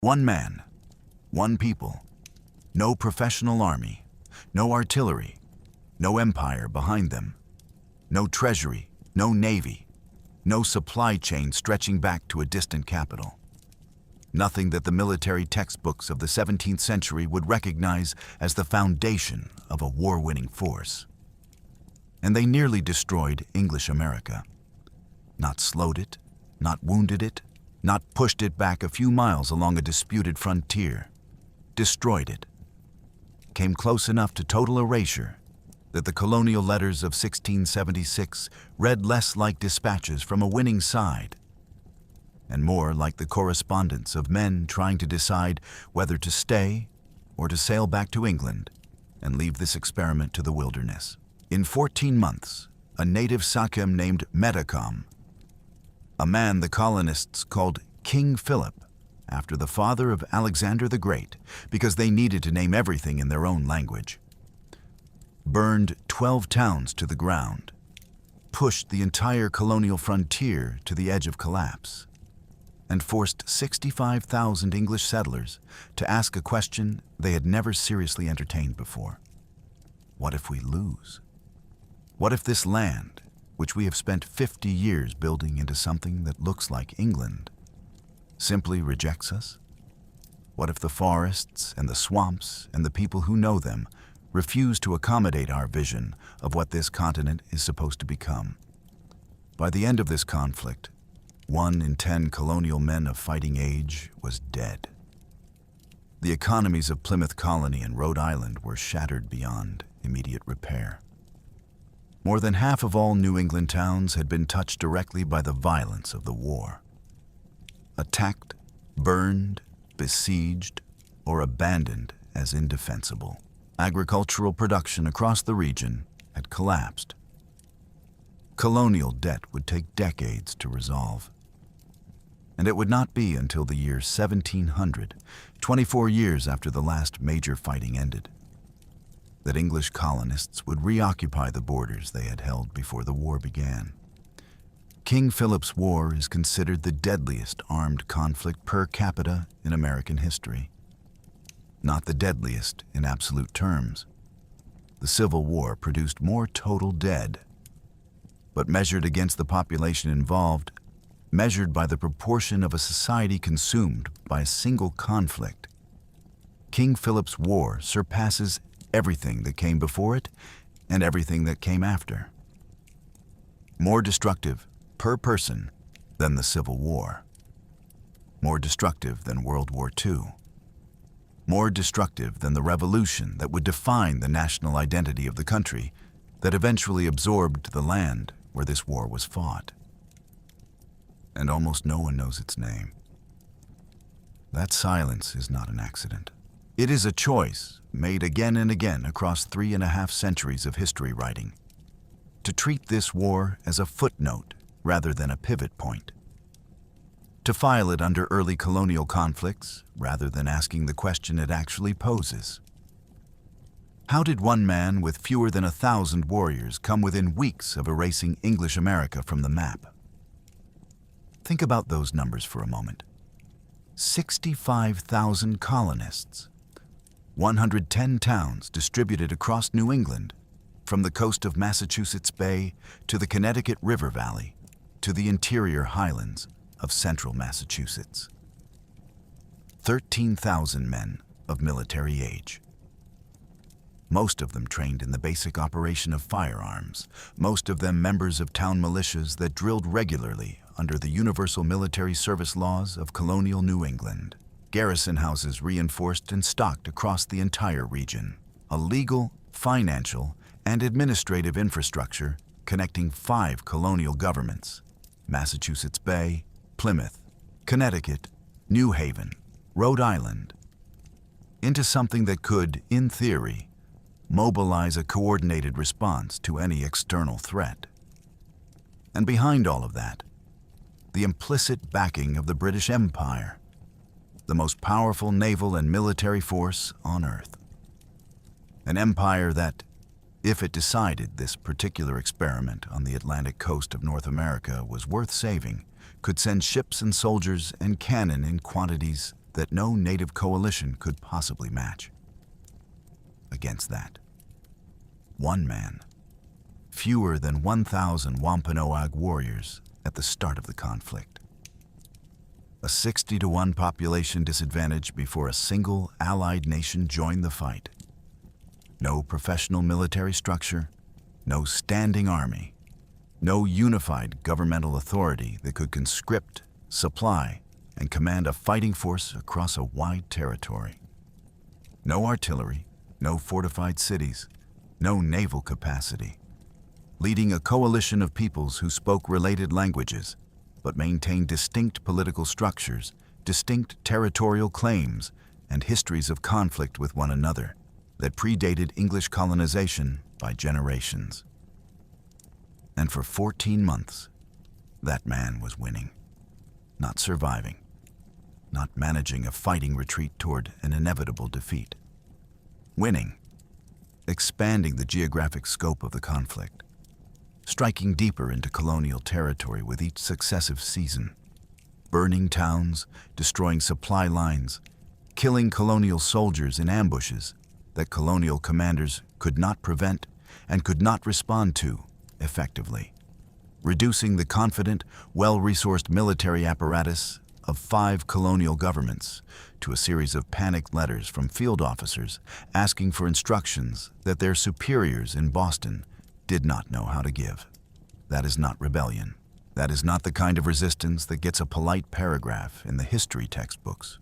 One man, one people, no professional army, no artillery, no empire behind them, no treasury, no navy, no supply chain stretching back to a distant capital. Nothing that the military textbooks of the 17th century would recognize as the foundation of a war-winning force. And they nearly destroyed English America. Not slowed it, not wounded it, not pushed it back a few miles along a disputed frontier. Destroyed it. Came close enough to total erasure that the colonial letters of 1676 read less like dispatches from a winning side and more like the correspondence of men trying to decide whether to stay or to sail back to England and leave this experiment to the wilderness. In 14 months, a native sachem named Metacom, a man the colonists called King Philip, after the father of Alexander the Great, because they needed to name everything in their own language, burned 12 towns to the ground, pushed the entire colonial frontier to the edge of collapse, and forced 65,000 English settlers to ask a question they had never seriously entertained before. What if we lose? What if this land, which we have spent 50 years building into something that looks like England, simply rejects us? What if the forests and the swamps and the people who know them refuse to accommodate our vision of what this continent is supposed to become? By the end of this conflict, 1 in 10 colonial men of fighting age was dead. The economies of Plymouth Colony and Rhode Island were shattered beyond immediate repair. More than half of all New England towns had been touched directly by the violence of the war. Attacked, burned, besieged, or abandoned as indefensible. Agricultural production across the region had collapsed. Colonial debt would take decades to resolve. And it would not be until the year 1700, 24 years after the last major fighting ended, that English colonists would reoccupy the borders they had held before the war began. King Philip's War is considered the deadliest armed conflict per capita in American history. Not the deadliest in absolute terms. The Civil War produced more total dead, but measured against the population involved, measured by the proportion of a society consumed by a single conflict, King Philip's War surpasses everything that came before it and everything that came after. More destructive per person than the Civil War. More destructive than World War II. More destructive than the revolution that would define the national identity of the country that eventually absorbed the land where this war was fought. And almost no one knows its name. That silence is not an accident. It is a choice made again and again across 3.5 centuries of history writing, to treat this war as a footnote rather than a pivot point, to file it under early colonial conflicts rather than asking the question it actually poses. How did one man with fewer than 1,000 warriors come within weeks of erasing English America from the map? Think about those numbers for a moment. 65,000 colonists, 110 towns distributed across New England, from the coast of Massachusetts Bay to the Connecticut River Valley to the interior highlands of central Massachusetts. 13,000 men of military age. Most of them trained in the basic operation of firearms, most of them members of town militias that drilled regularly under the universal military service laws of colonial New England. Garrison houses reinforced and stocked across the entire region. A legal, financial, and administrative infrastructure connecting 5 colonial governments: Massachusetts Bay, Plymouth, Connecticut, New Haven, Rhode Island, into something that could, in theory, mobilize a coordinated response to any external threat. And behind all of that, the implicit backing of the British Empire, the most powerful naval and military force on Earth. An empire that, if it decided this particular experiment on the Atlantic coast of North America was worth saving, could send ships and soldiers and cannon in quantities that no native coalition could possibly match. Against that, one man, fewer than 1,000 Wampanoag warriors at the start of the conflict. A 60-to-1 population disadvantage before a single allied nation joined the fight. No professional military structure, no standing army, no unified governmental authority that could conscript, supply, and command a fighting force across a wide territory. No artillery, no fortified cities, no naval capacity. Leading a coalition of peoples who spoke related languages, but maintained distinct political structures, distinct territorial claims, and histories of conflict with one another that predated English colonization by generations. And for 14 months, that man was winning, not surviving, not managing a fighting retreat toward an inevitable defeat. Winning, expanding the geographic scope of the conflict, striking deeper into colonial territory with each successive season, burning towns, destroying supply lines, killing colonial soldiers in ambushes that colonial commanders could not prevent and could not respond to effectively, reducing the confident, well-resourced military apparatus of 5 colonial governments to a series of panicked letters from field officers asking for instructions that their superiors in Boston did not know how to give. That is not rebellion. That is not the kind of resistance that gets a polite paragraph in the history textbooks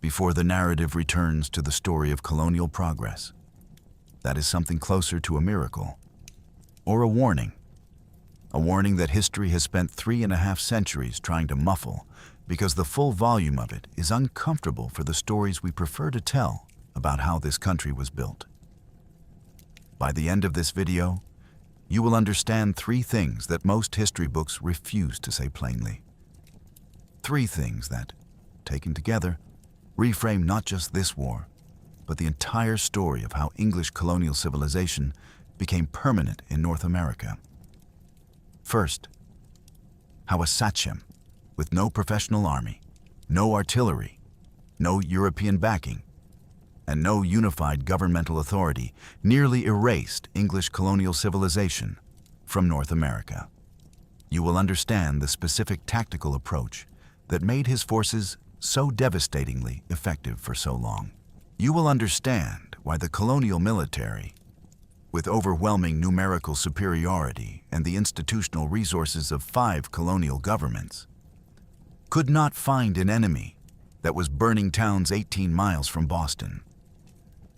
before the narrative returns to the story of colonial progress. That is something closer to a miracle or a warning that history has spent 3.5 centuries trying to muffle because the full volume of it is uncomfortable for the stories we prefer to tell about how this country was built. By the end of this video, you will understand 3 things that most history books refuse to say plainly. 3 things that, taken together, reframe not just this war, but the entire story of how English colonial civilization became permanent in North America. First, how a sachem, with no professional army, no artillery, no European backing, and no unified governmental authority, nearly erased English colonial civilization from North America. You will understand the specific tactical approach that made his forces so devastatingly effective for so long. You will understand why the colonial military, with overwhelming numerical superiority and the institutional resources of 5 colonial governments, could not find an enemy that was burning towns 18 miles from Boston.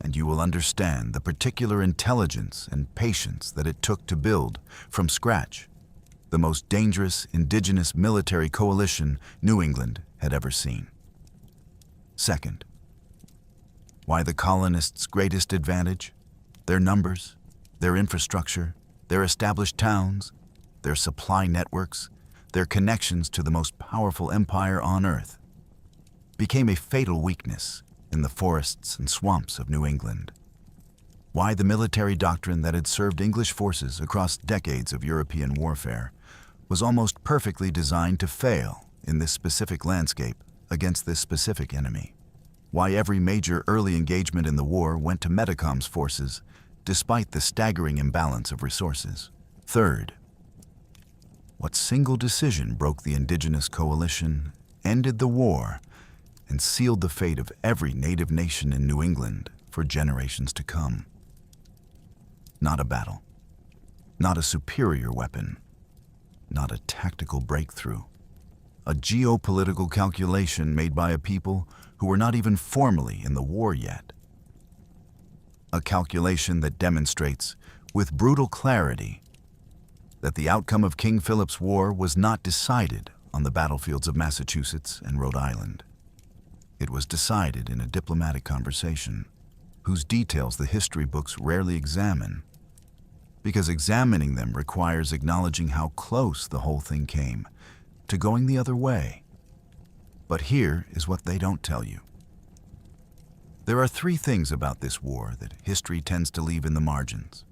And you will understand the particular intelligence and patience that it took to build, from scratch, the most dangerous indigenous military coalition New England had ever seen. Second, why the colonists' greatest advantage, their numbers, their infrastructure, their established towns, their supply networks, their connections to the most powerful empire on earth, became a fatal weakness in the forests and swamps of New England. Why the military doctrine that had served English forces across decades of European warfare was almost perfectly designed to fail in this specific landscape against this specific enemy. Why every major early engagement in the war went to Metacom's forces, despite the staggering imbalance of resources. Third, what single decision broke the indigenous coalition, ended the war, and sealed the fate of every native nation in New England for generations to come? Not a battle, not a superior weapon, not a tactical breakthrough. A geopolitical calculation made by a people who were not even formally in the war yet. A calculation that demonstrates, with brutal clarity, that the outcome of King Philip's War was not decided on the battlefields of Massachusetts and Rhode Island. It was decided in a diplomatic conversation, whose details the history books rarely examine, because examining them requires acknowledging how close the whole thing came to going the other way. But here is what they don't tell you. There are 3 things about this war that history tends to leave in the margins,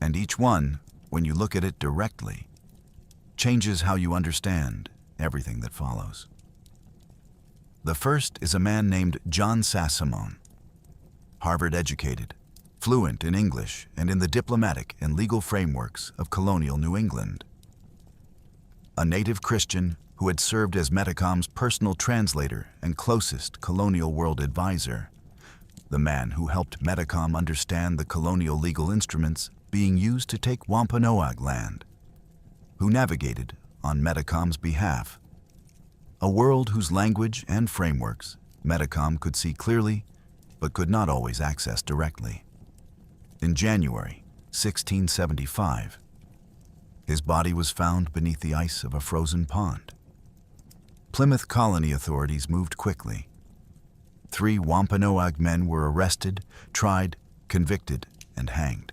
and each one, when you look at it directly, changes how you understand everything that follows. The first is a man named John Sassamon, Harvard-educated, fluent in English and in the diplomatic and legal frameworks of colonial New England. A native Christian who had served as Metacom's personal translator and closest colonial world advisor, the man who helped Metacom understand the colonial legal instruments being used to take Wampanoag land, who navigated on Metacom's behalf, a world whose language and frameworks Metacom could see clearly but could not always access directly. In January 1675, his body was found beneath the ice of a frozen pond. Plymouth colony authorities moved quickly. 3 Wampanoag men were arrested, tried, convicted, and hanged.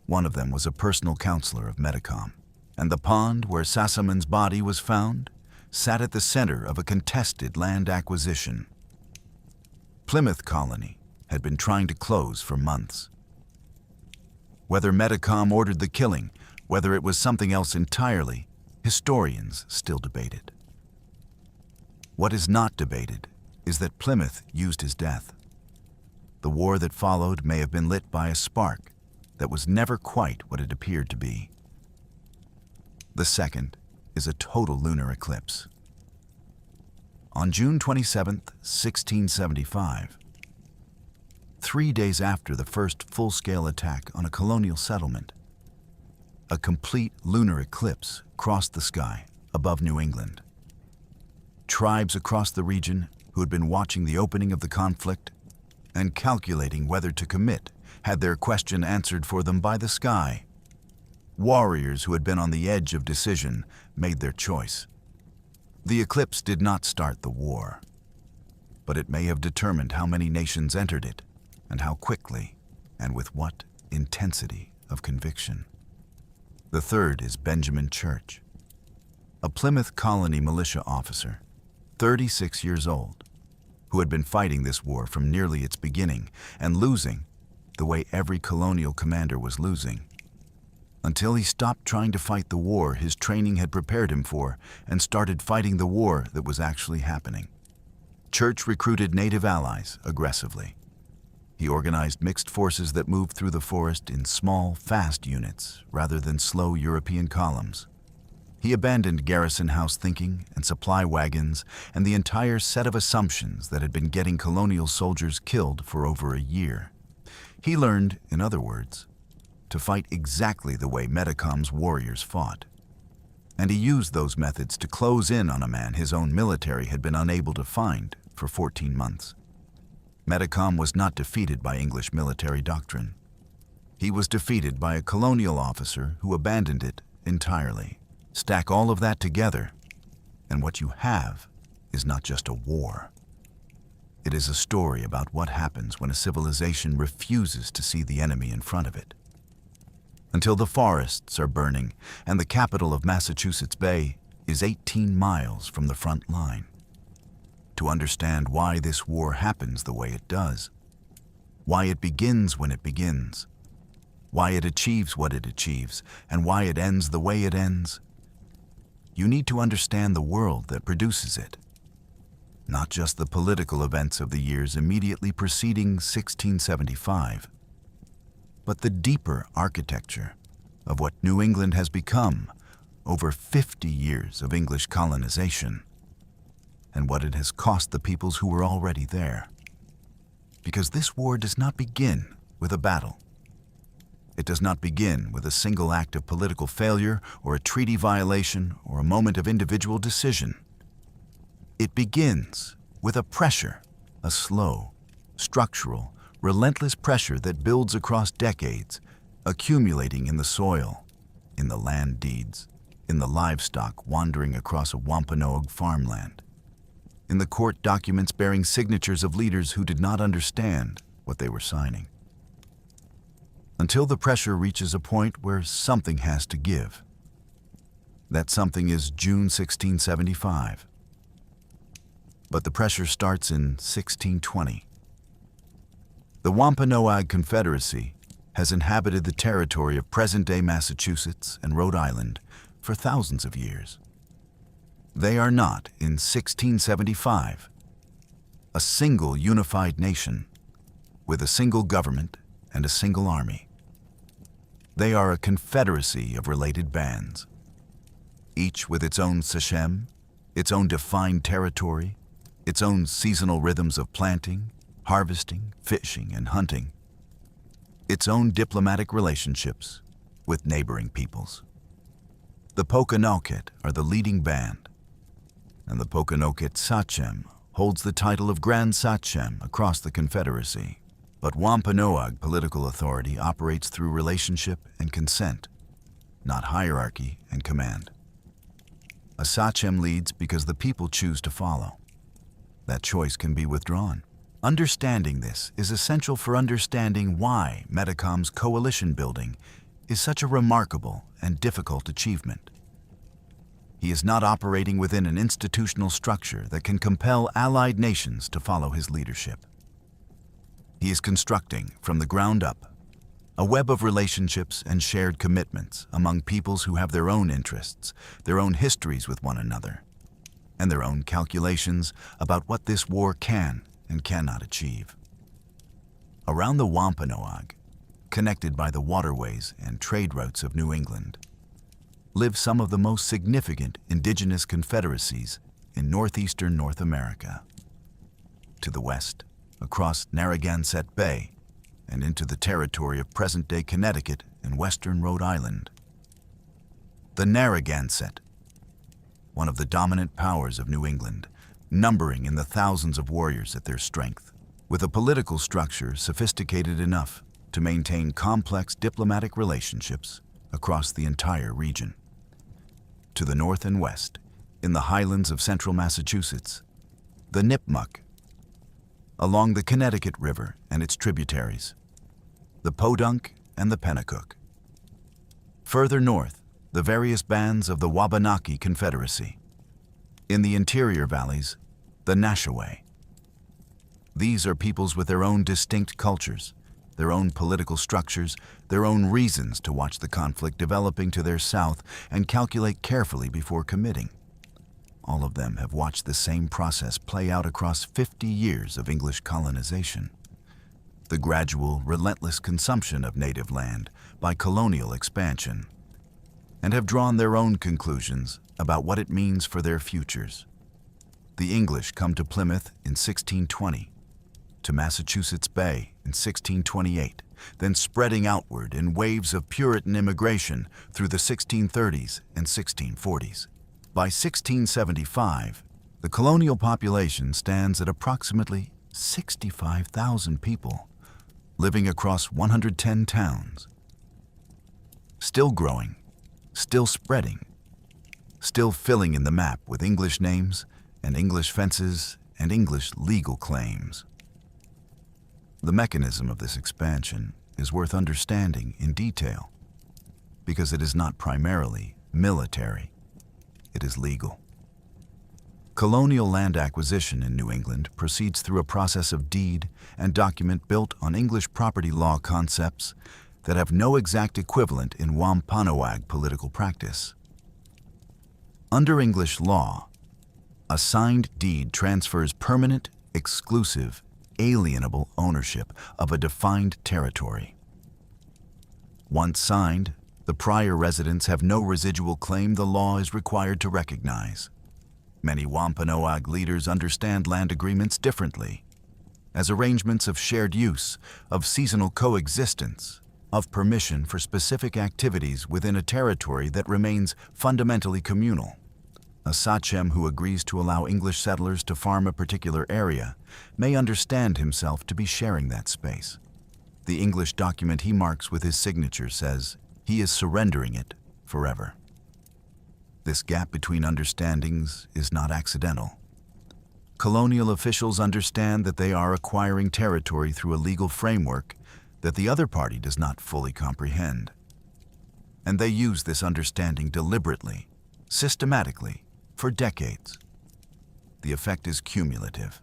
One of them was a personal counselor of Metacom, and the pond where Sassamon's body was found sat at the center of a contested land acquisition. Plymouth colony had been trying to close for months. Whether Metacom ordered the killing, whether it was something else entirely, historians still debated. What is not debated is that Plymouth used his death. The war that followed may have been lit by a spark that was never quite what it appeared to be. The second is a total lunar eclipse. On June 27, 1675, 3 days after the first full-scale attack on a colonial settlement, a complete lunar eclipse crossed the sky above New England. Tribes across the region who had been watching the opening of the conflict and calculating whether to commit had their question answered for them by the sky. Warriors who had been on the edge of decision made their choice. The eclipse did not start the war, but it may have determined how many nations entered it and how quickly and with what intensity of conviction. The third is Benjamin Church, a Plymouth colony militia officer, 36 years old, who had been fighting this war from nearly its beginning and losing the way every colonial commander was losing, until he stopped trying to fight the war his training had prepared him for and started fighting the war that was actually happening. Church recruited native allies aggressively. He organized mixed forces that moved through the forest in small, fast units rather than slow European columns. He abandoned garrison house thinking and supply wagons and the entire set of assumptions that had been getting colonial soldiers killed for over a year. He learned, in other words, to fight exactly the way Metacom's warriors fought. And he used those methods to close in on a man his own military had been unable to find for 14 months. Metacom was not defeated by English military doctrine. He was defeated by a colonial officer who abandoned it entirely. Stack all of that together, and what you have is not just a war. It is a story about what happens when a civilization refuses to see the enemy in front of it. Until the forests are burning and the capital of Massachusetts Bay is 18 miles from the front line. To understand why this war happens the way it does, why it begins when it begins, why it achieves what it achieves, and why it ends the way it ends, you need to understand the world that produces it. Not just the political events of the years immediately preceding 1675, but the deeper architecture of what New England has become over 50 years of English colonization, and what it has cost the peoples who were already there. Because this war does not begin with a battle. It does not begin with a single act of political failure or a treaty violation or a moment of individual decision. It begins with a pressure, a slow, structural, relentless pressure that builds across decades, accumulating in the soil, in the land deeds, in the livestock wandering across a Wampanoag farmland, in the court documents bearing signatures of leaders who did not understand what they were signing. Until the pressure reaches a point where something has to give. That something is June 1675. But the pressure starts in 1620. The Wampanoag Confederacy has inhabited the territory of present-day Massachusetts and Rhode Island for thousands of years. They are not, in 1675, a single unified nation with a single government and a single army. They are a confederacy of related bands, each with its own sachem, its own defined territory, its own seasonal rhythms of planting, harvesting, fishing, and hunting, its own diplomatic relationships with neighboring peoples. The Pokanoket are the leading band, and the Pokanoket sachem holds the title of Grand Sachem across the Confederacy. But Wampanoag political authority operates through relationship and consent, not hierarchy and command. A sachem leads because the people choose to follow. That choice can be withdrawn. Understanding this is essential for understanding why Metacom's coalition building is such a remarkable and difficult achievement. He is not operating within an institutional structure that can compel allied nations to follow his leadership. He is constructing, from the ground up, a web of relationships and shared commitments among peoples who have their own interests, their own histories with one another, and their own calculations about what this war can and cannot achieve. Around the Wampanoag, connected by the waterways and trade routes of New England, live some of the most significant indigenous confederacies in northeastern North America. To the west, across Narragansett Bay and into the territory of present-day Connecticut and western Rhode Island. The Narragansett, one of the dominant powers of New England, numbering in the thousands of warriors at their strength, with a political structure sophisticated enough to maintain complex diplomatic relationships across the entire region. To the north and west, in the highlands of central Massachusetts, the Nipmuc, along the Connecticut River and its tributaries, the Podunk and the Pennacook. Further north, the various bands of the Wabanaki Confederacy. In the interior valleys, the Nashaway. These are peoples with their own distinct cultures, their own political structures, their own reasons to watch the conflict developing to their south and calculate carefully before committing. All of them have watched the same process play out across 50 years of English colonization. The gradual, relentless consumption of native land by colonial expansion, and have drawn their own conclusions about what it means for their futures. The English come to Plymouth in 1620, to Massachusetts Bay in 1628, then spreading outward in waves of Puritan immigration through the 1630s and 1640s. By 1675, the colonial population stands at approximately 65,000 people, living across 110 towns. Still growing, still spreading, still filling in the map with English names and English fences and English legal claims. The mechanism of this expansion is worth understanding in detail because it is not primarily military. It is legal. Colonial land acquisition in New England proceeds through a process of deed and document built on English property law concepts that have no exact equivalent in Wampanoag political practice. Under English law, a signed deed transfers permanent, exclusive, alienable ownership of a defined territory. Once signed, the prior residents have no residual claim the law is required to recognize. Many Wampanoag leaders understand land agreements differently, as arrangements of shared use, of seasonal coexistence, of permission for specific activities within a territory that remains fundamentally communal. A sachem who agrees to allow English settlers to farm a particular area may understand himself to be sharing that space. The English document he marks with his signature says he is surrendering it forever. This gap between understandings is not accidental. Colonial officials understand that they are acquiring territory through a legal framework that the other party does not fully comprehend. And they use this understanding deliberately, systematically, for decades. The effect is cumulative.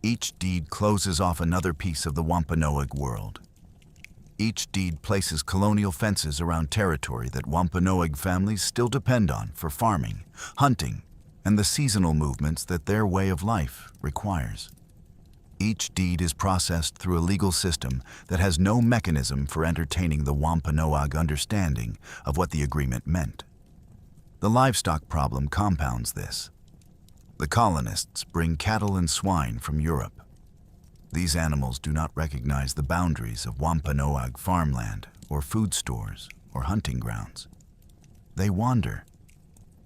Each deed closes off another piece of the Wampanoag world. Each deed places colonial fences around territory that Wampanoag families still depend on for farming, hunting, and the seasonal movements that their way of life requires. Each deed is processed through a legal system that has no mechanism for entertaining the Wampanoag understanding of what the agreement meant. The livestock problem compounds this. The colonists bring cattle and swine from Europe. These animals do not recognize the boundaries of Wampanoag farmland or food stores or hunting grounds. They wander.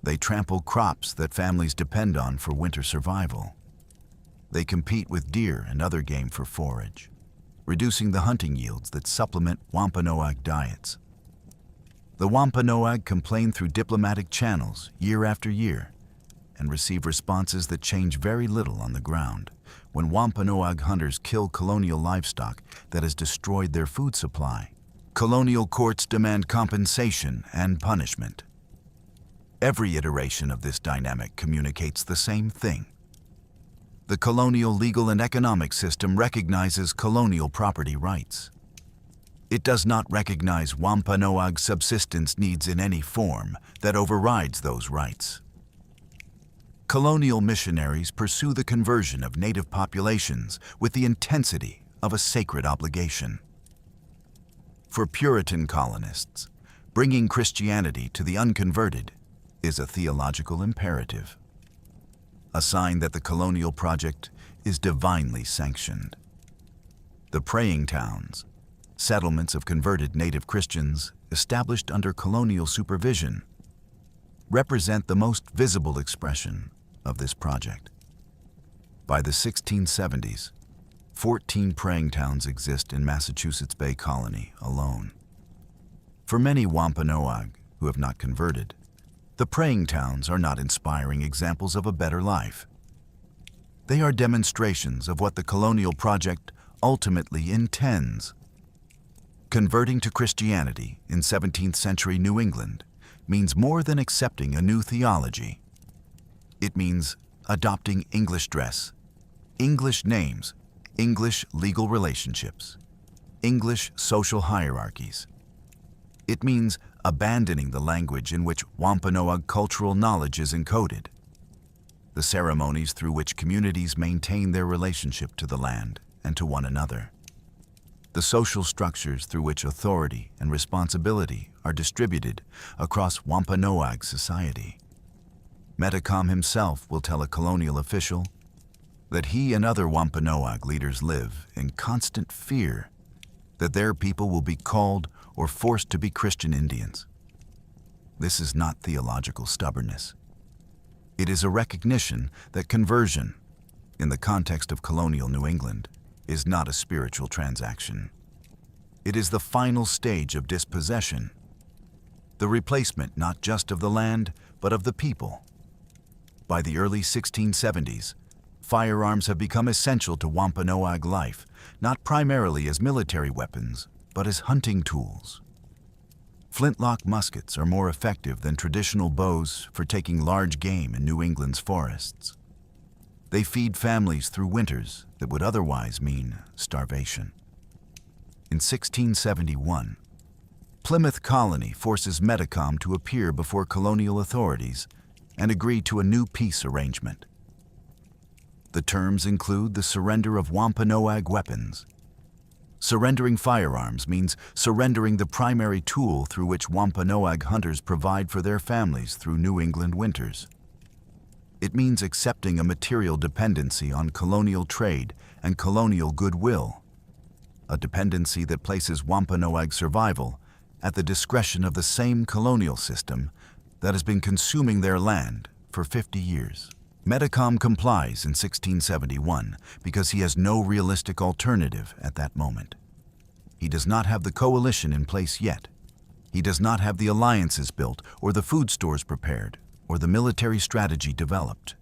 They trample crops that families depend on for winter survival. They compete with deer and other game for forage, reducing the hunting yields that supplement Wampanoag diets. The Wampanoag complain through diplomatic channels year after year and receive responses that change very little on the ground when Wampanoag hunters kill colonial livestock that has destroyed their food supply. Colonial courts demand compensation and punishment. Every iteration of this dynamic communicates the same thing. The colonial legal and economic system recognizes colonial property rights. It does not recognize Wampanoag subsistence needs in any form that overrides those rights. Colonial missionaries pursue the conversion of native populations with the intensity of a sacred obligation. For Puritan colonists, bringing Christianity to the unconverted is a theological imperative, a sign that the colonial project is divinely sanctioned. The praying towns, settlements of converted native Christians established under colonial supervision, represent the most visible expression of this project. By the 1670s, 14 praying towns exist in Massachusetts Bay Colony alone. For many Wampanoag who have not converted, the praying towns are not inspiring examples of a better life. They are demonstrations of what the colonial project ultimately intends. Converting to Christianity in 17th century New England means more than accepting a new theology. It means adopting English dress, English names, English legal relationships, English social hierarchies. It means abandoning the language in which Wampanoag cultural knowledge is encoded, the ceremonies through which communities maintain their relationship to the land and to one another, the social structures through which authority and responsibility are distributed across Wampanoag society. Metacom himself will tell a colonial official that he and other Wampanoag leaders live in constant fear that their people will be called or forced to be Christian Indians. This is not theological stubbornness. It is a recognition that conversion, in the context of colonial New England, is not a spiritual transaction. It is the final stage of dispossession, the replacement not just of the land, but of the people. By the early 1670s, firearms have become essential to Wampanoag life, not primarily as military weapons, but as hunting tools. Flintlock muskets are more effective than traditional bows for taking large game in New England's forests. They feed families through winters that would otherwise mean starvation. In 1671, Plymouth Colony forces Metacom to appear before colonial authorities and agree to a new peace arrangement. The terms include the surrender of Wampanoag weapons. Surrendering firearms means surrendering the primary tool through which Wampanoag hunters provide for their families through New England winters. It means accepting a material dependency on colonial trade and colonial goodwill, a dependency that places Wampanoag survival at the discretion of the same colonial system that has been consuming their land for 50 years. Metacom complies in 1671 because he has no realistic alternative at that moment. He does not have the coalition in place yet. He does not have the alliances built or the food stores prepared or the military strategy developed.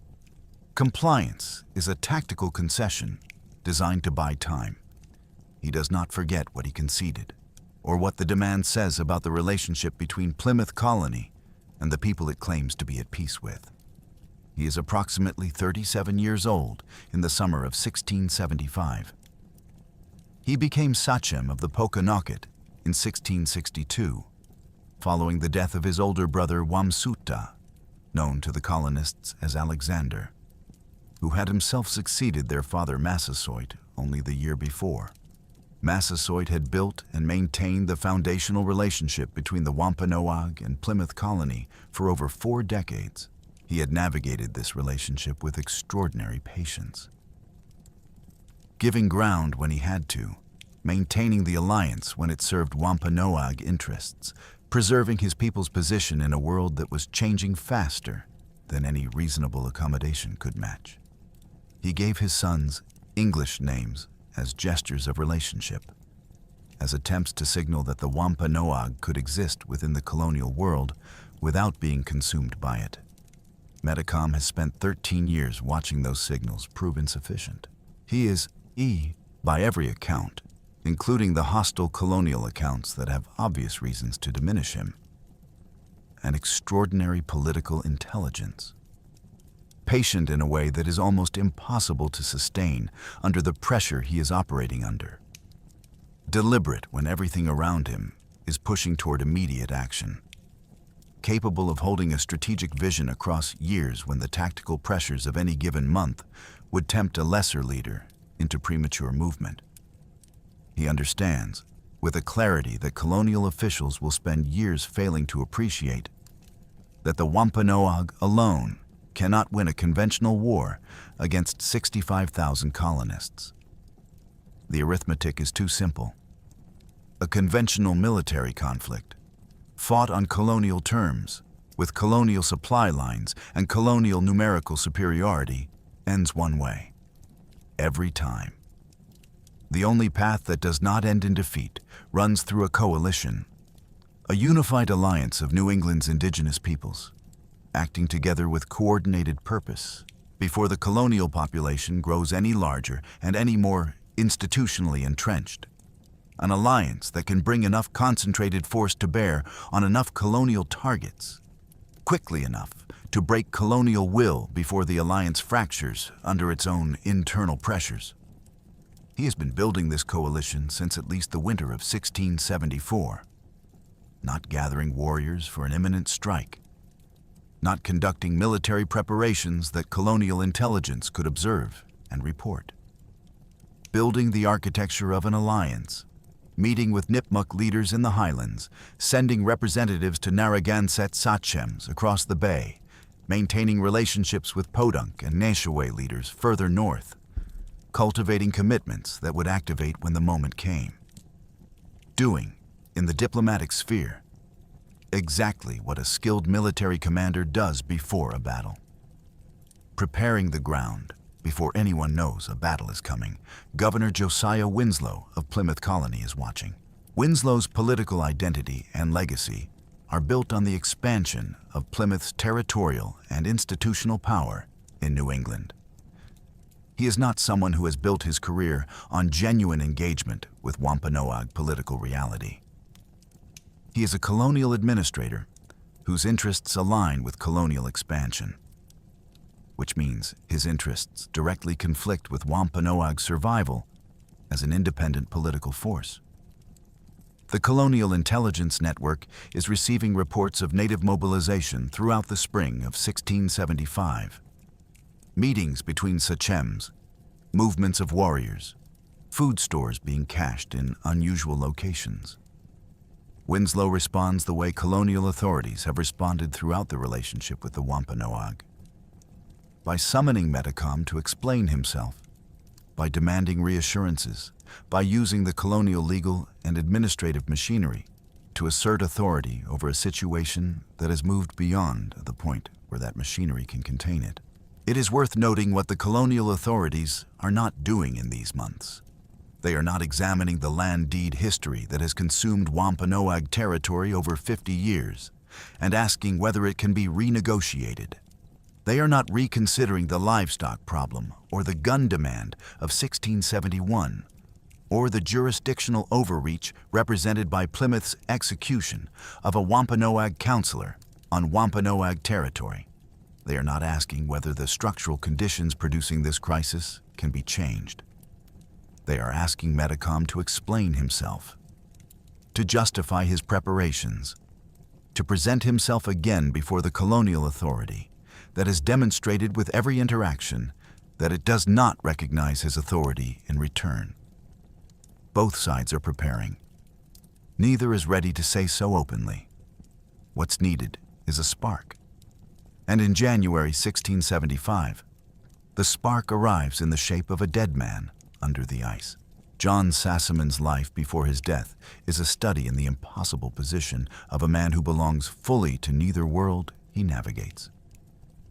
Compliance is a tactical concession designed to buy time. He does not forget what he conceded or what the demand says about the relationship between Plymouth Colony and the people it claims to be at peace with. He is approximately 37 years old in the summer of 1675. He became sachem of the Pokanoket in 1662, following the death of his older brother Wamsuta, known to the colonists as Alexander, who had himself succeeded their father Massasoit only the year before. Massasoit had built and maintained the foundational relationship between the Wampanoag and Plymouth colony for over 4 decades. He had navigated this relationship with extraordinary patience, giving ground when he had to, maintaining the alliance when it served Wampanoag interests, preserving his people's position in a world that was changing faster than any reasonable accommodation could match. He gave his sons English names as gestures of relationship, as attempts to signal that the Wampanoag could exist within the colonial world without being consumed by it. Metacom has spent 13 years watching those signals prove insufficient. He is, by every account, including the hostile colonial accounts that have obvious reasons to diminish him, an extraordinary political intelligence, patient in a way that is almost impossible to sustain under the pressure he is operating under, deliberate when everything around him is pushing toward immediate action, capable of holding a strategic vision across years when the tactical pressures of any given month would tempt a lesser leader into premature movement. He understands, with a clarity that colonial officials will spend years failing to appreciate, that the Wampanoag alone cannot win a conventional war against 65,000 colonists. The arithmetic is too simple. A conventional military conflict, fought on colonial terms, with colonial supply lines and colonial numerical superiority, ends one way. Every time. The only path that does not end in defeat runs through a coalition, a unified alliance of New England's indigenous peoples, acting together with coordinated purpose before the colonial population grows any larger and any more institutionally entrenched. An alliance that can bring enough concentrated force to bear on enough colonial targets, quickly enough to break colonial will before the alliance fractures under its own internal pressures. He has been building this coalition since at least the winter of 1674, not gathering warriors for an imminent strike, not conducting military preparations that colonial intelligence could observe and report, building the architecture of an alliance, meeting with Nipmuc leaders in the highlands, sending representatives to Narragansett sachems across the bay, maintaining relationships with Podunk and Nashaway leaders further north, cultivating commitments that would activate when the moment came. Doing, in the diplomatic sphere, exactly what a skilled military commander does before a battle. Preparing the ground before anyone knows a battle is coming, Governor Josiah Winslow of Plymouth Colony is watching. Winslow's political identity and legacy are built on the expansion of Plymouth's territorial and institutional power in New England. He is not someone who has built his career on genuine engagement with Wampanoag political reality. He is a colonial administrator whose interests align with colonial expansion, which means his interests directly conflict with Wampanoag's survival as an independent political force. The Colonial Intelligence Network is receiving reports of native mobilization throughout the spring of 1675. Meetings between sachems, movements of warriors, food stores being cached in unusual locations. Winslow responds the way colonial authorities have responded throughout the relationship with the Wampanoag. By summoning Metacom to explain himself, by demanding reassurances, by using the colonial legal and administrative machinery to assert authority over a situation that has moved beyond the point where that machinery can contain it. It is worth noting what the colonial authorities are not doing in these months. They are not examining the land deed history that has consumed Wampanoag territory over 50 years and asking whether it can be renegotiated. They are not reconsidering the livestock problem or the gun demand of 1671 or the jurisdictional overreach represented by Plymouth's execution of a Wampanoag councillor on Wampanoag territory. They are not asking whether the structural conditions producing this crisis can be changed. They are asking Metacom to explain himself, to justify his preparations, to present himself again before the colonial authority that has demonstrated with every interaction that it does not recognize his authority in return. Both sides are preparing. Neither is ready to say so openly. What's needed is a spark. And in January 1675, the spark arrives in the shape of a dead man under the ice. John Sassaman's life before his death is a study in the impossible position of a man who belongs fully to neither world he navigates.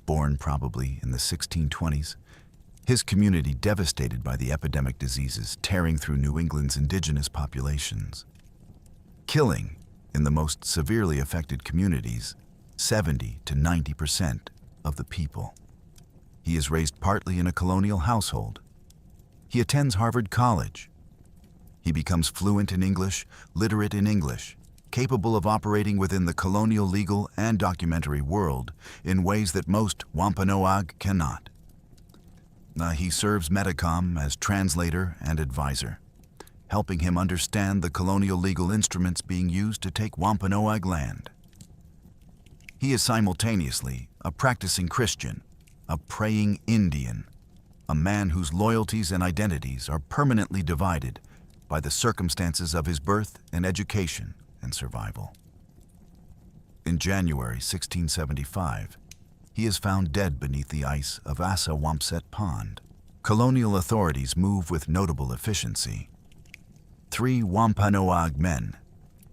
Born probably in the 1620s, his community devastated by the epidemic diseases tearing through New England's indigenous populations, killing, in the most severely affected communities, 70 to 90% of the people. He is raised partly in a colonial household. He attends Harvard College. He becomes fluent in English, literate in English, capable of operating within the colonial legal and documentary world in ways that most Wampanoag cannot. He serves Metacom as translator and advisor, helping him understand the colonial legal instruments being used to take Wampanoag land. He is simultaneously a practicing Christian, a praying Indian, a man whose loyalties and identities are permanently divided by the circumstances of his birth and education and survival. In January 1675, he is found dead beneath the ice of Assawampset Pond. Colonial authorities move with notable efficiency. 3 Wampanoag men,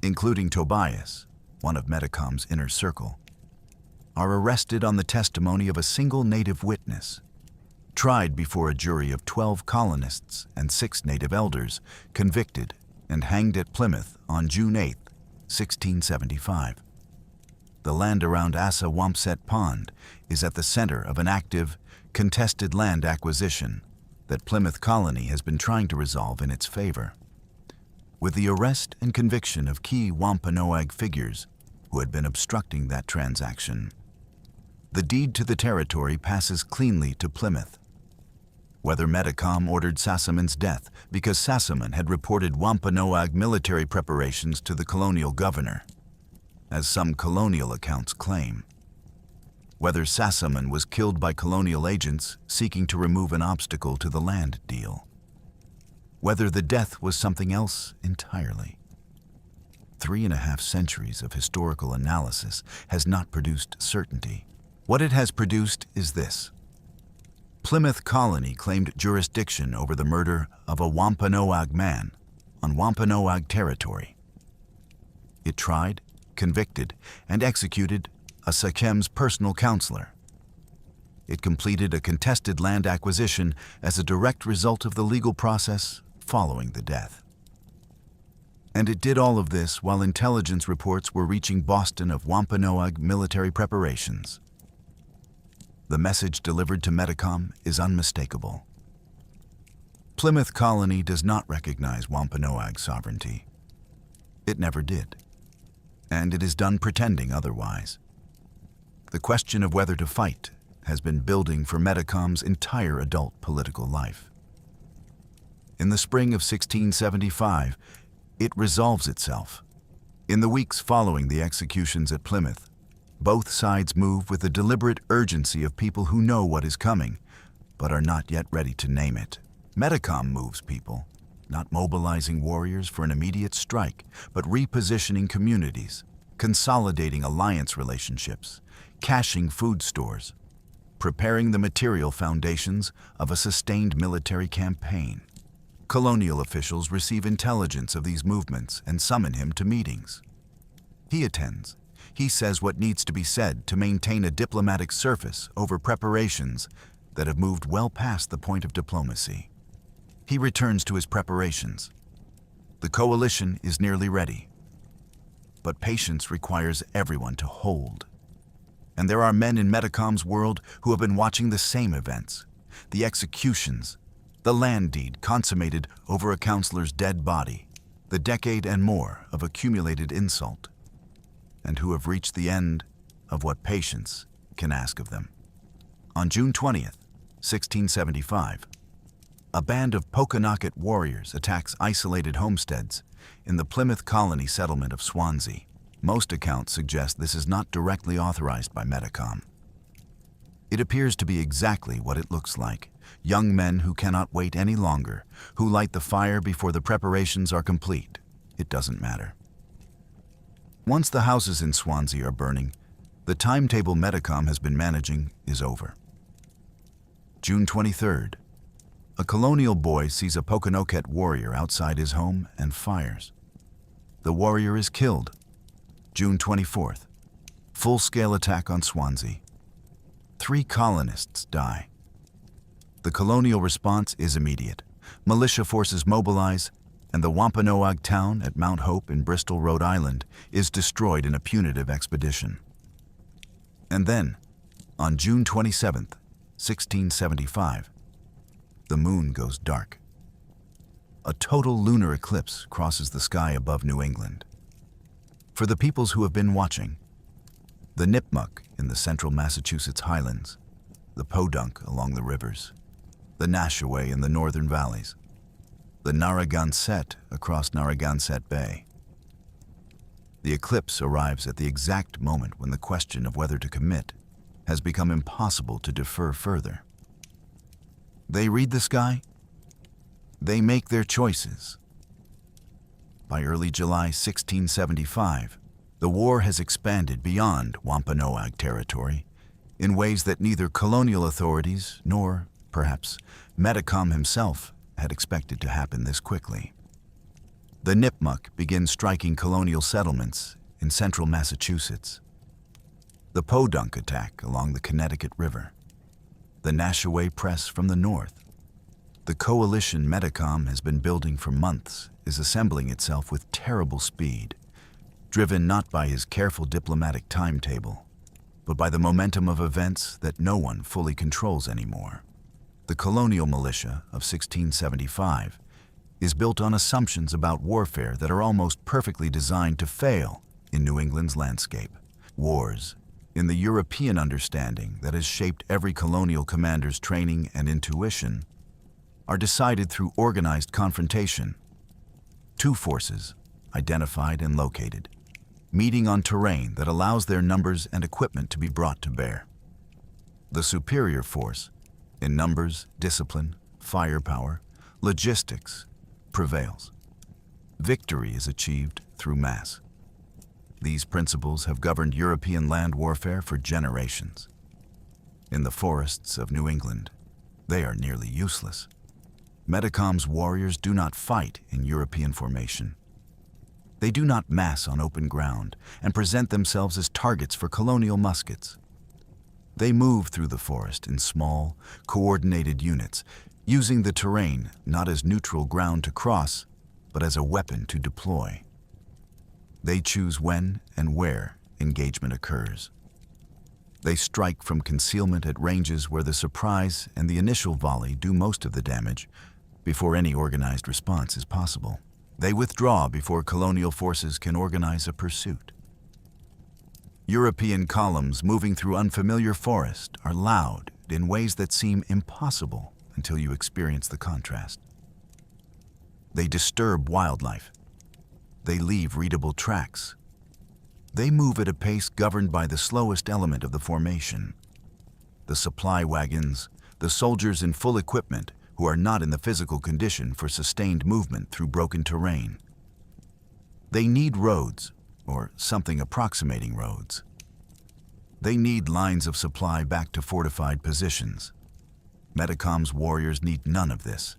including Tobias, one of Metacom's inner circle, are arrested on the testimony of a single native witness, tried before a jury of 12 colonists and 6 native elders, convicted and hanged at Plymouth on June 8, 1675. The land around Assawampset Pond is at the center of an active, contested land acquisition that Plymouth Colony has been trying to resolve in its favor. With the arrest and conviction of key Wampanoag figures who had been obstructing that transaction, the deed to the territory passes cleanly to Plymouth. Whether Metacom ordered Sassaman's death because Sassaman had reported Wampanoag military preparations to the colonial governor, as some colonial accounts claim. Whether Sassaman was killed by colonial agents seeking to remove an obstacle to the land deal. Whether the death was something else entirely. 3.5 centuries of historical analysis has not produced certainty. What it has produced is this. Plymouth Colony claimed jurisdiction over the murder of a Wampanoag man on Wampanoag territory. It tried, convicted, and executed a sachem's personal counselor. It completed a contested land acquisition as a direct result of the legal process following the death. And it did all of this while intelligence reports were reaching Boston of Wampanoag military preparations. The message delivered to Metacom is unmistakable. Plymouth Colony does not recognize Wampanoag sovereignty. It never did. And it is done pretending otherwise. The question of whether to fight has been building for Metacom's entire adult political life. In the spring of 1675, it resolves itself. In the weeks following the executions at Plymouth, both sides move with the deliberate urgency of people who know what is coming, but are not yet ready to name it. Metacom moves people, not mobilizing warriors for an immediate strike, but repositioning communities, consolidating alliance relationships, caching food stores, preparing the material foundations of a sustained military campaign. Colonial officials receive intelligence of these movements and summon him to meetings. He attends. He says what needs to be said to maintain a diplomatic surface over preparations that have moved well past the point of diplomacy. He returns to his preparations. The coalition is nearly ready. But patience requires everyone to hold. And there are men in Metacom's world who have been watching the same events, the executions, the land deed consummated over a counselor's dead body, the decade and more of accumulated insult, and who have reached the end of what patience can ask of them. On June 20th, 1675, a band of Pokanoket warriors attacks isolated homesteads in the Plymouth Colony settlement of Swansea. Most accounts suggest this is not directly authorized by Metacom. It appears to be exactly what it looks like. Young men who cannot wait any longer, who light the fire before the preparations are complete. It doesn't matter. Once the houses in Swansea are burning, the timetable Metacom has been managing is over. June 23rd. A colonial boy sees a Wampanoag warrior outside his home and fires. The warrior is killed. June 24th. Full-scale attack on Swansea. 3 colonists die. The colonial response is immediate. Militia forces mobilize, and the Wampanoag town at Mount Hope in Bristol, Rhode Island, is destroyed in a punitive expedition. And then, on June 27th, 1675, the moon goes dark. A total lunar eclipse crosses the sky above New England. For the peoples who have been watching, the Nipmuc in the central Massachusetts highlands, the Podunk along the rivers, the Nashaway in the northern valleys, the Narragansett across Narragansett Bay. The eclipse arrives at the exact moment when the question of whether to commit has become impossible to defer further. They read the sky. They make their choices. By early July 1675, the war has expanded beyond Wampanoag territory in ways that neither colonial authorities nor, perhaps, Metacom himself had expected to happen this quickly. The Nipmuc begin striking colonial settlements in central Massachusetts. The Podunk attack along the Connecticut River. The Nashaway press from the north. The coalition Metacom has been building for months is assembling itself with terrible speed, driven not by his careful diplomatic timetable, but by the momentum of events that no one fully controls anymore. The colonial militia of 1675 is built on assumptions about warfare that are almost perfectly designed to fail in New England's landscape. Wars, in the European understanding that has shaped every colonial commander's training and intuition, are decided through organized confrontation. 2 forces, identified and located, meeting on terrain that allows their numbers and equipment to be brought to bear. The superior force, in numbers, discipline, firepower, logistics, prevails. Victory is achieved through mass. These principles have governed European land warfare for generations. In the forests of New England, they are nearly useless. Metacom's warriors do not fight in European formation. They do not mass on open ground and present themselves as targets for colonial muskets. They move through the forest in small, coordinated units, using the terrain not as neutral ground to cross, but as a weapon to deploy. They choose when and where engagement occurs. They strike from concealment at ranges where the surprise and the initial volley do most of the damage before any organized response is possible. They withdraw before colonial forces can organize a pursuit. European columns moving through unfamiliar forest are loud in ways that seem impossible until you experience the contrast. They disturb wildlife. They leave readable tracks. They move at a pace governed by the slowest element of the formation. The supply wagons, the soldiers in full equipment who are not in the physical condition for sustained movement through broken terrain. They need roads, or something approximating roads. They need lines of supply back to fortified positions. Metacom's warriors need none of this.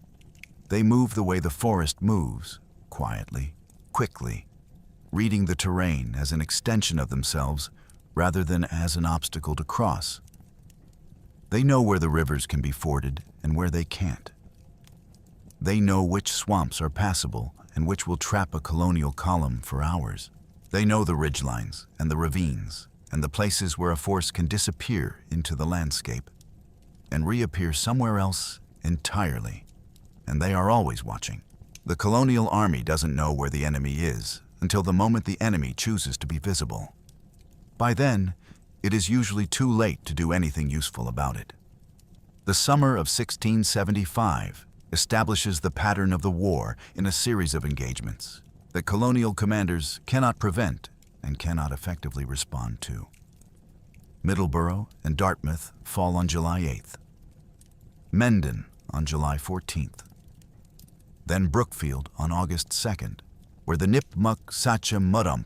They move the way the forest moves, quietly, quickly, reading the terrain as an extension of themselves rather than as an obstacle to cross. They know where the rivers can be forded and where they can't. They know which swamps are passable and which will trap a colonial column for hours. They know the ridgelines and the ravines and the places where a force can disappear into the landscape and reappear somewhere else entirely. And they are always watching. The colonial army doesn't know where the enemy is until the moment the enemy chooses to be visible. By then, it is usually too late to do anything useful about it. The summer of 1675 establishes the pattern of the war in a series of engagements that colonial commanders cannot prevent and cannot effectively respond to. Middleborough and Dartmouth fall on July 8th. Mendon on July 14th. Then Brookfield on August 2nd, where the Nipmuc Sachem Mudump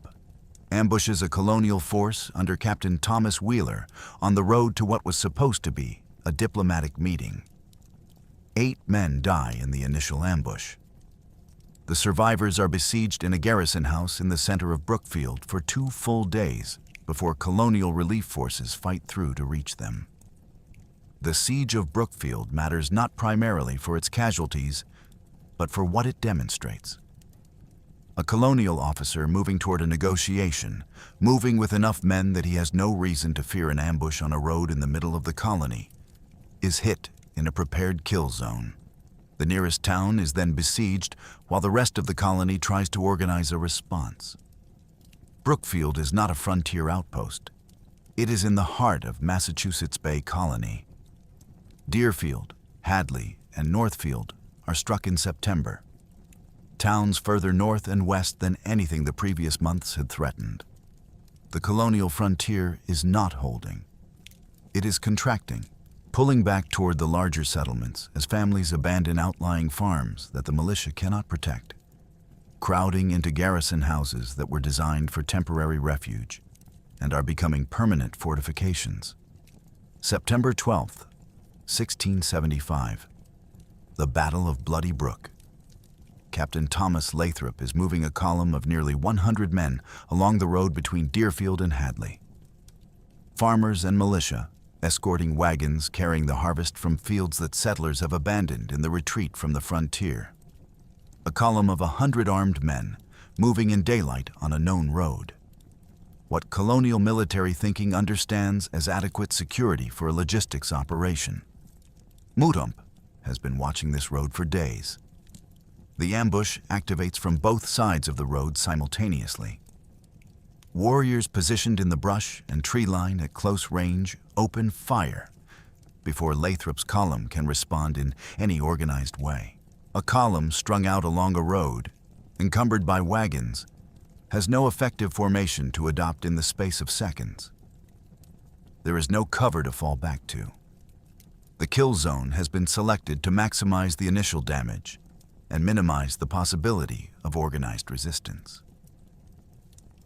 ambushes a colonial force under Captain Thomas Wheeler on the road to what was supposed to be a diplomatic meeting. 8 men die in the initial ambush. The survivors are besieged in a garrison house in the center of Brookfield for 2 full days before colonial relief forces fight through to reach them. The siege of Brookfield matters not primarily for its casualties, but for what it demonstrates. A colonial officer moving toward a negotiation, moving with enough men that he has no reason to fear an ambush on a road in the middle of the colony, is hit in a prepared kill zone. The nearest town is then besieged while the rest of the colony tries to organize a response. Brookfield is not a frontier outpost. It is in the heart of Massachusetts Bay Colony. Deerfield, Hadley, and Northfield are struck in September. Towns further north and west than anything the previous months had threatened. The colonial frontier is not holding. It is contracting, pulling back toward the larger settlements as families abandon outlying farms that the militia cannot protect, crowding into garrison houses that were designed for temporary refuge and are becoming permanent fortifications. September 12th, 1675. The Battle of Bloody Brook. Captain Thomas Lathrop is moving a column of nearly 100 men along the road between Deerfield and Hadley. Farmers and militia, escorting wagons carrying the harvest from fields that settlers have abandoned in the retreat from the frontier. A column of 100 armed men, moving in daylight on a known road. What colonial military thinking understands as adequate security for a logistics operation. Mudump has been watching this road for days. The ambush activates from both sides of the road simultaneously. Warriors positioned in the brush and tree line at close range open fire before Lathrop's column can respond in any organized way. A column strung out along a road, encumbered by wagons, has no effective formation to adopt in the space of seconds. There is no cover to fall back to. The kill zone has been selected to maximize the initial damage and minimize the possibility of organized resistance.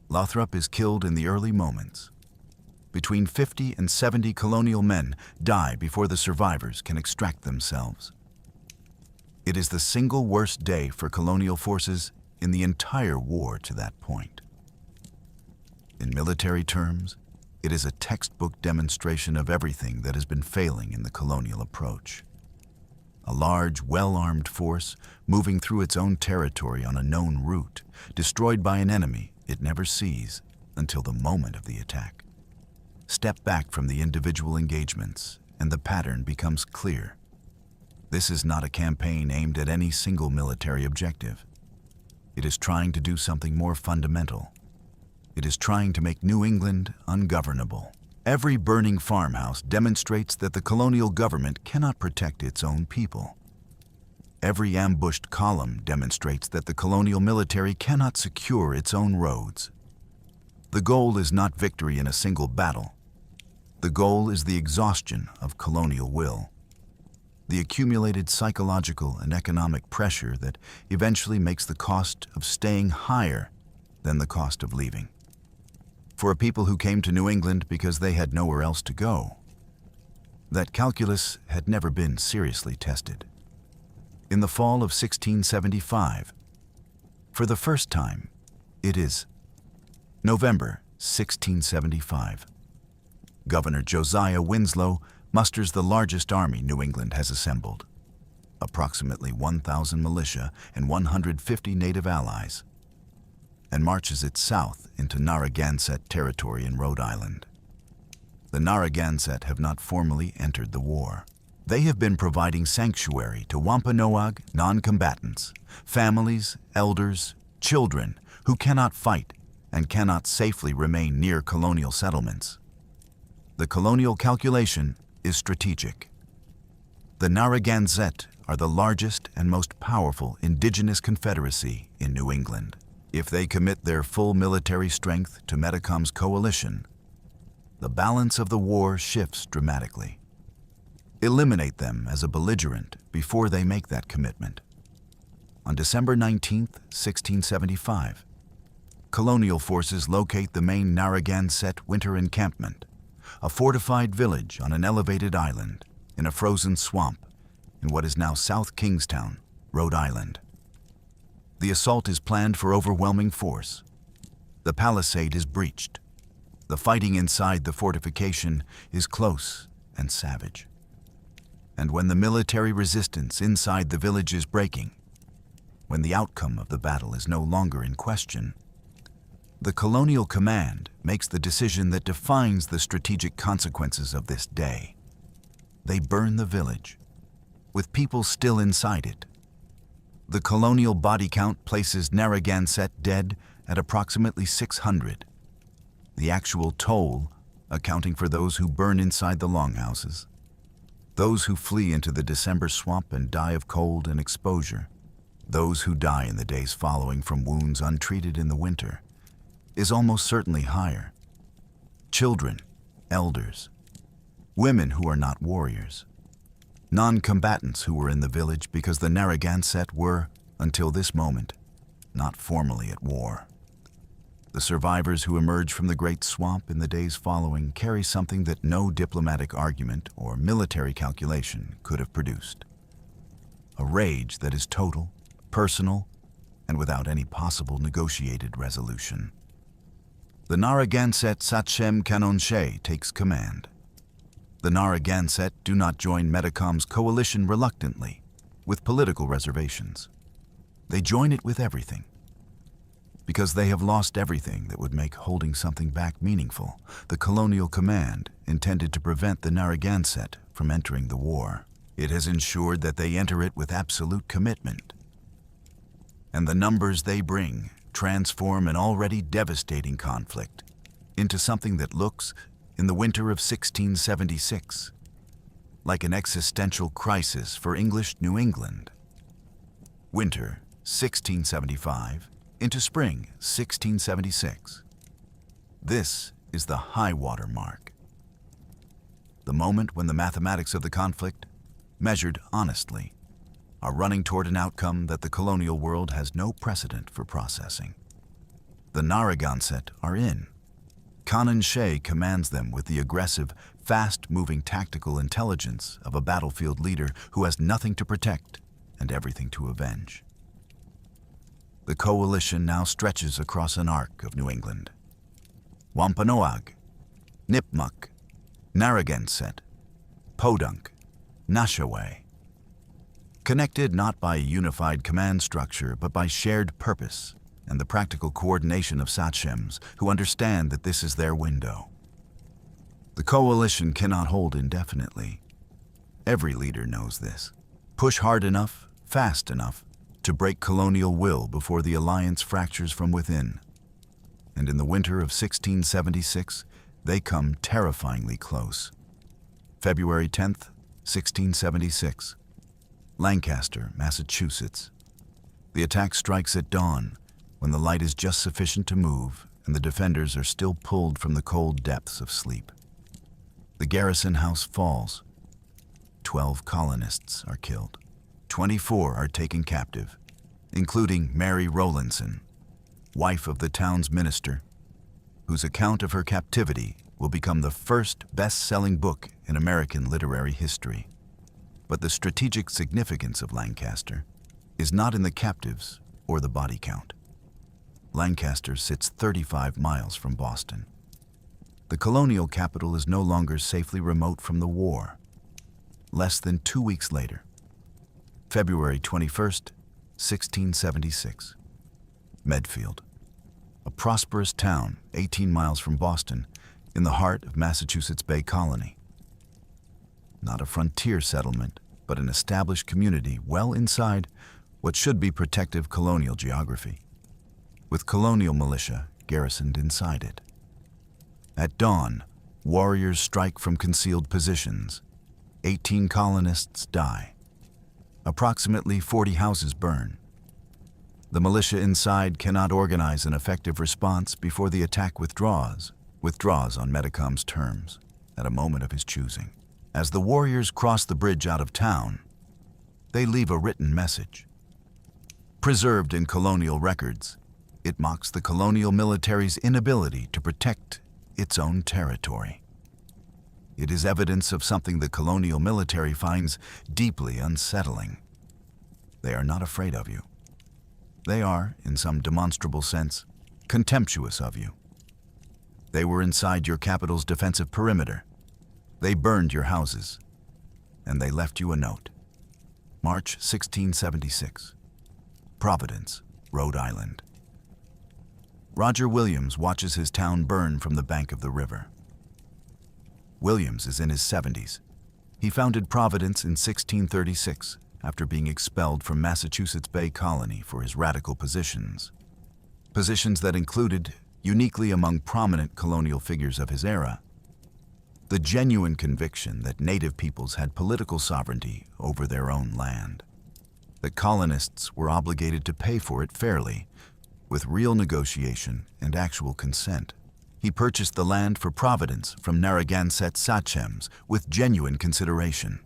Lathrop is killed in the early moments. Between 50 and 70 colonial men die before the survivors can extract themselves. It is the single worst day for colonial forces in the entire war to that point. In military terms, it is a textbook demonstration of everything that has been failing in the colonial approach. A large, well-armed force moving through its own territory on a known route, destroyed by an enemy it never sees until the moment of the attack. Step back from the individual engagements, and the pattern becomes clear. This is not a campaign aimed at any single military objective. It is trying to do something more fundamental. It is trying to make New England ungovernable. Every burning farmhouse demonstrates that the colonial government cannot protect its own people. Every ambushed column demonstrates that the colonial military cannot secure its own roads. The goal is not victory in a single battle. The goal is the exhaustion of colonial will, the accumulated psychological and economic pressure that eventually makes the cost of staying higher than the cost of leaving. For a people who came to New England because they had nowhere else to go, that calculus had never been seriously tested. In the fall of 1675, for the first time, it is November 1675. Governor Josiah Winslow musters the largest army New England has assembled, approximately 1,000 militia and 150 native allies, and marches it south into Narragansett territory in Rhode Island. The Narragansett have not formally entered the war. They have been providing sanctuary to Wampanoag non-combatants, families, elders, children who cannot fight and cannot safely remain near colonial settlements. The colonial calculation is strategic. The Narragansett are the largest and most powerful indigenous confederacy in New England. If they commit their full military strength to Metacom's coalition, the balance of the war shifts dramatically. Eliminate them as a belligerent before they make that commitment. On December 19, 1675, colonial forces locate the main Narragansett winter encampment, a fortified village on an elevated island in a frozen swamp in what is now South Kingstown, Rhode Island. The assault is planned for overwhelming force. The palisade is breached. The fighting inside the fortification is close and savage. And when the military resistance inside the village is breaking, when the outcome of the battle is no longer in question, the colonial command makes the decision that defines the strategic consequences of this day. They burn the village, with people still inside it. The colonial body count places Narragansett dead at approximately 600. The actual toll, accounting for those who burn inside the longhouses, those who flee into the December swamp and die of cold and exposure, those who die in the days following from wounds untreated in the winter, is almost certainly higher. Children, elders, women who are not warriors, non-combatants who were in the village because the Narragansett were, until this moment, not formally at war. The survivors who emerge from the Great Swamp in the days following carry something that no diplomatic argument or military calculation could have produced. A rage that is total, personal, and without any possible negotiated resolution. The Narragansett sachem Canonche takes command. The Narragansett do not join Metacom's coalition reluctantly, with political reservations. They join it with everything. Because they have lost everything that would make holding something back meaningful, the colonial command intended to prevent the Narragansett from entering the war. It has ensured that they enter it with absolute commitment. And the numbers they bring transform an already devastating conflict into something that looks, in the winter of 1676, like an existential crisis for English New England. Winter 1675 into spring 1676. This is the high water mark. The moment when the mathematics of the conflict, measured honestly, are running toward an outcome that the colonial world has no precedent for processing. The Narragansett are in. Canonche commands them with the aggressive, fast-moving tactical intelligence of a battlefield leader who has nothing to protect and everything to avenge. The coalition now stretches across an arc of New England. Wampanoag, Nipmuc, Narragansett, Podunk, Nashaway. Connected not by a unified command structure, but by shared purpose and the practical coordination of sachems who understand that this is their window. The coalition cannot hold indefinitely. Every leader knows this. Push hard enough, fast enough, to break colonial will before the alliance fractures from within. And in the winter of 1676, they come terrifyingly close. February 10th, 1676. Lancaster, Massachusetts. The attack strikes at dawn, when the light is just sufficient to move and the defenders are still pulled from the cold depths of sleep. The garrison house falls. 12 colonists are killed. 24 are taken captive, including Mary Rowlandson, wife of the town's minister, whose account of her captivity will become the first best-selling book in American literary history. But the strategic significance of Lancaster is not in the captives or the body count. Lancaster sits 35 miles from Boston. The colonial capital is no longer safely remote from the war. Less than 2 weeks later, February 21st, 1676. Medfield, a prosperous town 18 miles from Boston in the heart of Massachusetts Bay Colony. Not a frontier settlement, but an established community well inside what should be protective colonial geography, with colonial militia garrisoned inside it. At dawn, warriors strike from concealed positions. 18 colonists die. Approximately 40 houses burn. The militia inside cannot organize an effective response before the attack withdraws on Metacom's terms, at a moment of his choosing. As the warriors cross the bridge out of town, they leave a written message. Preserved in colonial records, it mocks the colonial military's inability to protect its own territory. It is evidence of something the colonial military finds deeply unsettling. They are not afraid of you. They are, in some demonstrable sense, contemptuous of you. They were inside your capital's defensive perimeter. They burned your houses, and they left you a note. March 1676. Providence, Rhode Island. Roger Williams watches his town burn from the bank of the river. Williams is in his 70s. He founded Providence in 1636 after being expelled from Massachusetts Bay Colony for his radical positions. Positions that included, uniquely among prominent colonial figures of his era, the genuine conviction that native peoples had political sovereignty over their own land. That colonists were obligated to pay for it fairly, with real negotiation and actual consent. He purchased the land for Providence from Narragansett sachems with genuine consideration.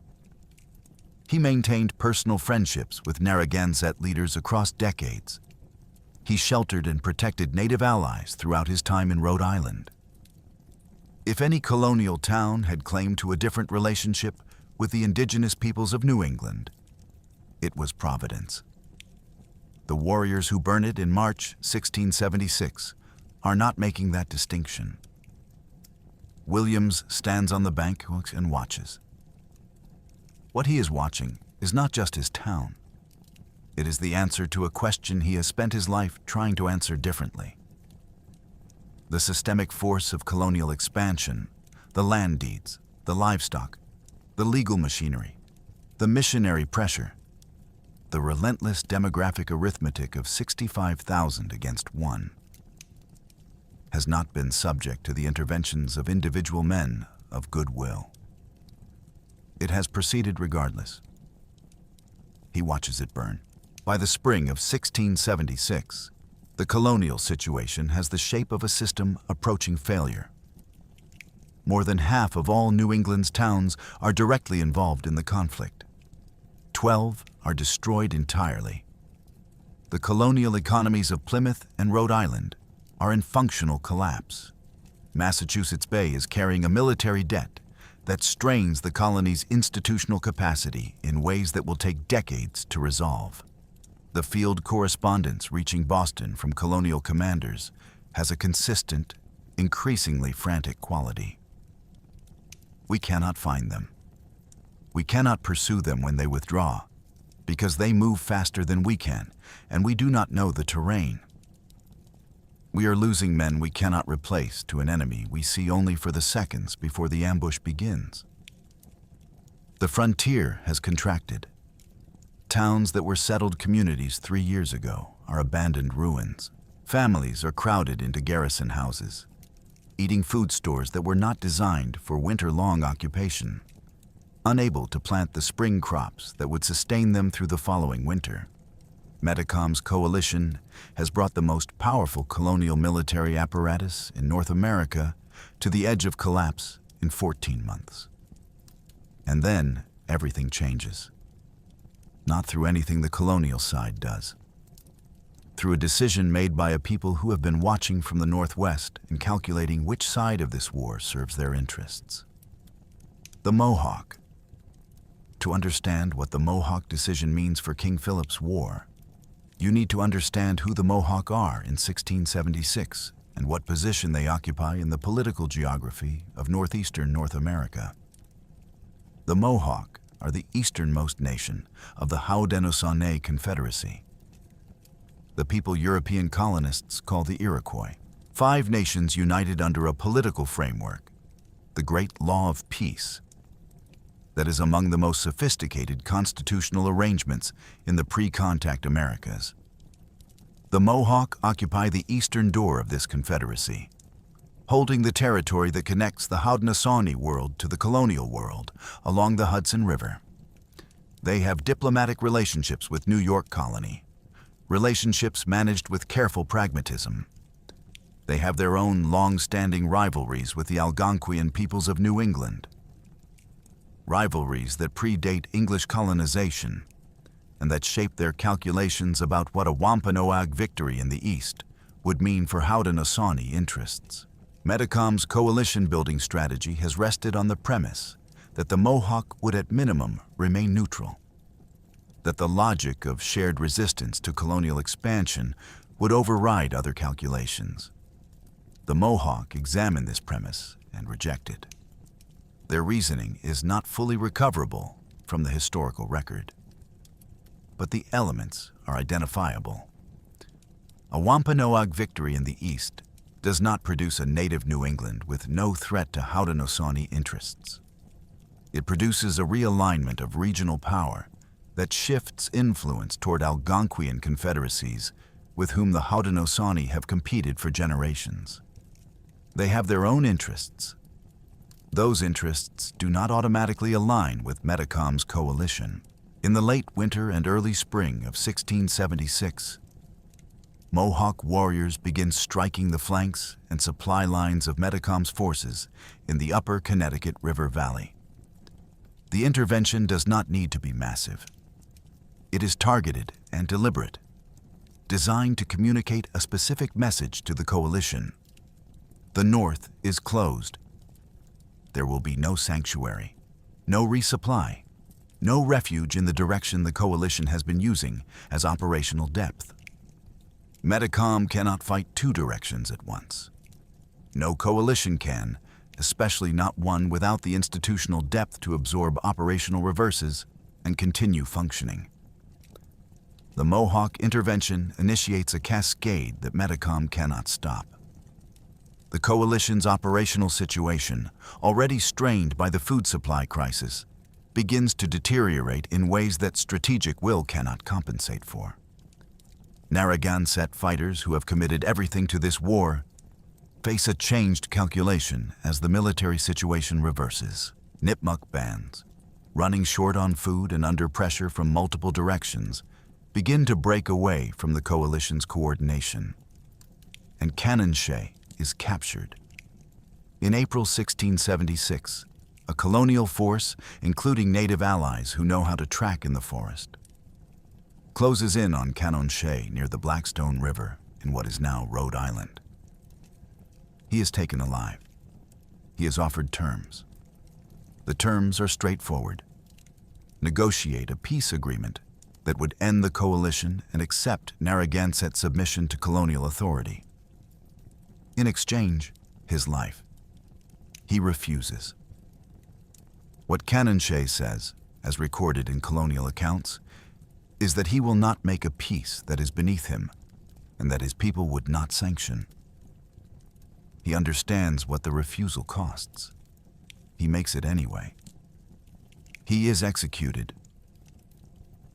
He maintained personal friendships with Narragansett leaders across decades. He sheltered and protected native allies throughout his time in Rhode Island. If any colonial town had claimed to a different relationship with the indigenous peoples of New England, it was Providence. The warriors who burn it in March 1676 are not making that distinction. Williams stands on the bank and watches. What he is watching is not just his town. It is the answer to a question he has spent his life trying to answer differently. The systemic force of colonial expansion, the land deeds, the livestock, the legal machinery, the missionary pressure, the relentless demographic arithmetic of 65,000 against 1, has not been subject to the interventions of individual men of goodwill. It has proceeded regardless. He watches it burn. By the spring of 1676, the colonial situation has the shape of a system approaching failure. More than half of all New England's towns are directly involved in the conflict. 12 are destroyed entirely. The colonial economies of Plymouth and Rhode Island are in functional collapse. Massachusetts Bay is carrying a military debt that strains the colony's institutional capacity in ways that will take decades to resolve. The field correspondence reaching Boston from colonial commanders has a consistent, increasingly frantic quality. We cannot find them. We cannot pursue them when they withdraw, because they move faster than we can, and we do not know the terrain. We are losing men we cannot replace to an enemy we see only for the seconds before the ambush begins. The frontier has contracted. Towns that were settled communities 3 years ago are abandoned ruins. Families are crowded into garrison houses, eating food stores that were not designed for winter-long occupation, unable to plant the spring crops that would sustain them through the following winter. Metacom's coalition has brought the most powerful colonial military apparatus in North America to the edge of collapse in 14 months. And then everything changes. Not through anything the colonial side does. Through a decision made by a people who have been watching from the Northwest and calculating which side of this war serves their interests. The Mohawk. To understand what the Mohawk decision means for King Philip's War, you need to understand who the Mohawk are in 1676 and what position they occupy in the political geography of northeastern North America. The Mohawk are the easternmost nation of the Haudenosaunee Confederacy, the people European colonists call the Iroquois. 5 nations united under a political framework, the Great Law of Peace, that is among the most sophisticated constitutional arrangements in the pre-contact Americas. The Mohawk occupy the eastern door of this confederacy, holding the territory that connects the Haudenosaunee world to the colonial world along the Hudson River. They have diplomatic relationships with New York Colony, relationships managed with careful pragmatism. They have their own long-standing rivalries with the Algonquian peoples of New England. Rivalries that predate English colonization and that shape their calculations about what a Wampanoag victory in the East would mean for Haudenosaunee interests. Metacom's coalition-building strategy has rested on the premise that the Mohawk would at minimum remain neutral, that the logic of shared resistance to colonial expansion would override other calculations. The Mohawk examine this premise and reject it. Their reasoning is not fully recoverable from the historical record, but the elements are identifiable. A Wampanoag victory in the East does not produce a native New England with no threat to Haudenosaunee interests. It produces a realignment of regional power that shifts influence toward Algonquian confederacies with whom the Haudenosaunee have competed for generations. They have their own interests. Those interests do not automatically align with Metacom's coalition. In the late winter and early spring of 1676, Mohawk warriors begin striking the flanks and supply lines of Metacom's forces in the upper Connecticut River Valley. The intervention does not need to be massive. It is targeted and deliberate, designed to communicate a specific message to the coalition. The North is closed. There will be no sanctuary, no resupply, no refuge in the direction the coalition has been using as operational depth. Metacom cannot fight two directions at once. No coalition can, especially not one without the institutional depth to absorb operational reverses and continue functioning. The Mohawk intervention initiates a cascade that Metacom cannot stop. The coalition's operational situation, already strained by the food supply crisis, begins to deteriorate in ways that strategic will cannot compensate for. Narragansett fighters who have committed everything to this war face a changed calculation as the military situation reverses. Nipmuc bands, running short on food and under pressure from multiple directions, begin to break away from the coalition's coordination. And Canonshay is captured. In April 1676, a colonial force, including native allies who know how to track in the forest, closes in on Canonshay near the Blackstone River in what is now Rhode Island. He is taken alive. He is offered terms. The terms are straightforward. Negotiate a peace agreement that would end the coalition and accept Narragansett's submission to colonial authority. In exchange, his life. He refuses. What Canonshay says, as recorded in colonial accounts, is that he will not make a peace that is beneath him and that his people would not sanction. He understands what the refusal costs. He makes it anyway. He is executed.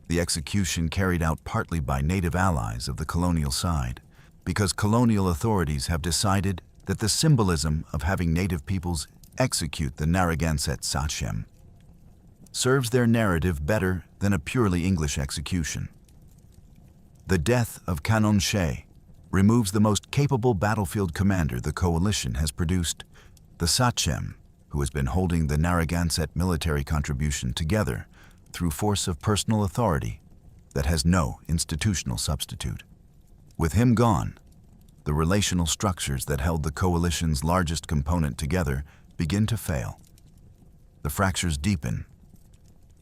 The execution carried out partly by native allies of the colonial side, because colonial authorities have decided that the symbolism of having native peoples execute the Narragansett sachem serves their narrative better than a purely English execution. The death of Canonshay removes the most capable battlefield commander the coalition has produced, the sachem, who has been holding the Narragansett military contribution together through force of personal authority that has no institutional substitute. With him gone, the relational structures that held the coalition's largest component together begin to fail. The fractures deepen.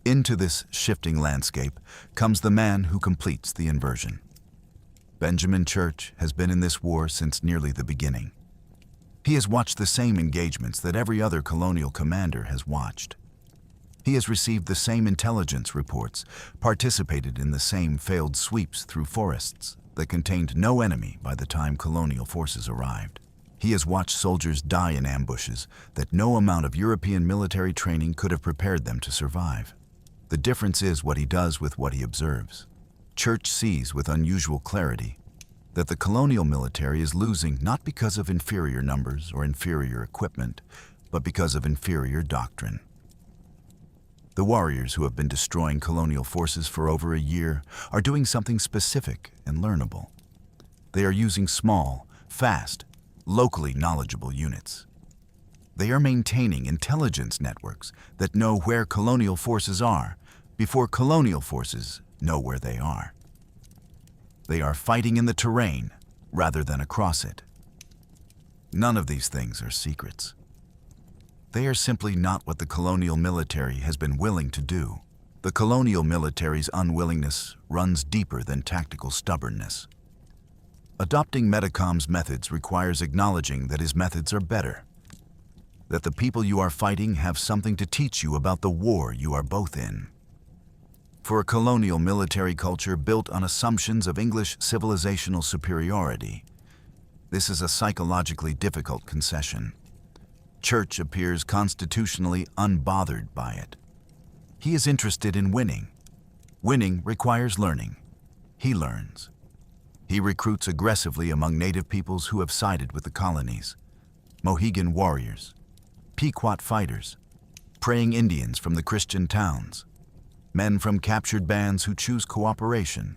Into this shifting landscape comes the man who completes the inversion. Benjamin Church has been in this war since nearly the beginning. He has watched the same engagements that every other colonial commander has watched. He has received the same intelligence reports, participated in the same failed sweeps through forests that contained no enemy by the time colonial forces arrived. He has watched soldiers die in ambushes that no amount of European military training could have prepared them to survive. The difference is what he does with what he observes. Church sees with unusual clarity that the colonial military is losing not because of inferior numbers or inferior equipment, but because of inferior doctrine. The warriors who have been destroying colonial forces for over a year are doing something specific and learnable. They are using small, fast, locally knowledgeable units. They are maintaining intelligence networks that know where colonial forces are before colonial forces know where they are. They are fighting in the terrain rather than across it. None of these things are secrets. They are simply not what the colonial military has been willing to do. The colonial military's unwillingness runs deeper than tactical stubbornness. Adopting Metacom's methods requires acknowledging that his methods are better, that the people you are fighting have something to teach you about the war you are both in. For a colonial military culture built on assumptions of English civilizational superiority, this is a psychologically difficult concession. Church appears constitutionally unbothered by it. He is interested in winning. Winning requires learning. He learns. He recruits aggressively among native peoples who have sided with the colonies. Mohegan warriors, Pequot fighters, praying Indians from the Christian towns, men from captured bands who choose cooperation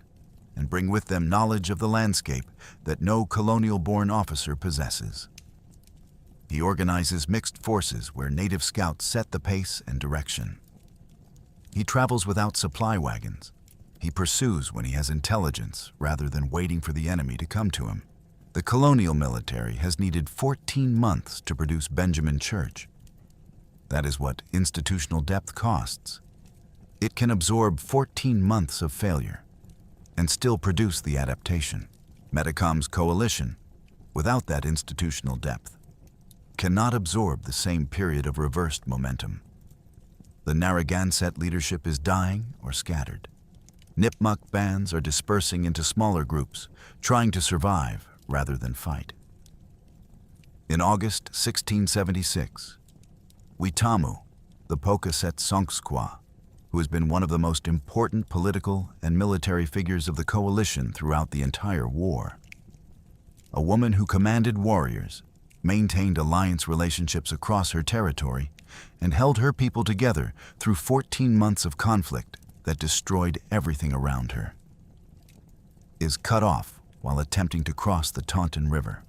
and bring with them knowledge of the landscape that no colonial-born officer possesses. He organizes mixed forces where native scouts set the pace and direction. He travels without supply wagons. He pursues when he has intelligence rather than waiting for the enemy to come to him. The colonial military has needed 14 months to produce Benjamin Church. That is what institutional depth costs. It can absorb 14 months of failure and still produce the adaptation. Metacom's coalition, without that institutional depth, cannot absorb the same period of reversed momentum. The Narragansett leadership is dying or scattered. Nipmuc bands are dispersing into smaller groups, trying to survive rather than fight. In August 1676, Witamu, the Pokaset Sonksqua, who has been one of the most important political and military figures of the coalition throughout the entire war, a woman who commanded warriors, maintained alliance relationships across her territory, and held her people together through 14 months of conflict that destroyed everything around her, is cut off while attempting to cross the Taunton River.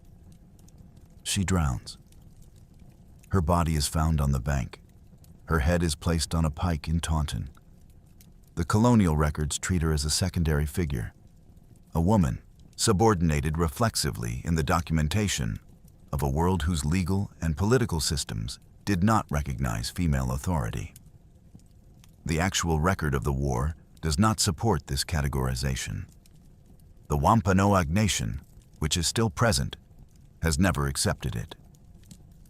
She drowns. Her body is found on the bank. Her head is placed on a pike in Taunton. The colonial records treat her as a secondary figure, a woman subordinated reflexively in the documentation of a world whose legal and political systems did not recognize female authority. The actual record of the war does not support this categorization. The Wampanoag nation, which is still present, has never accepted it.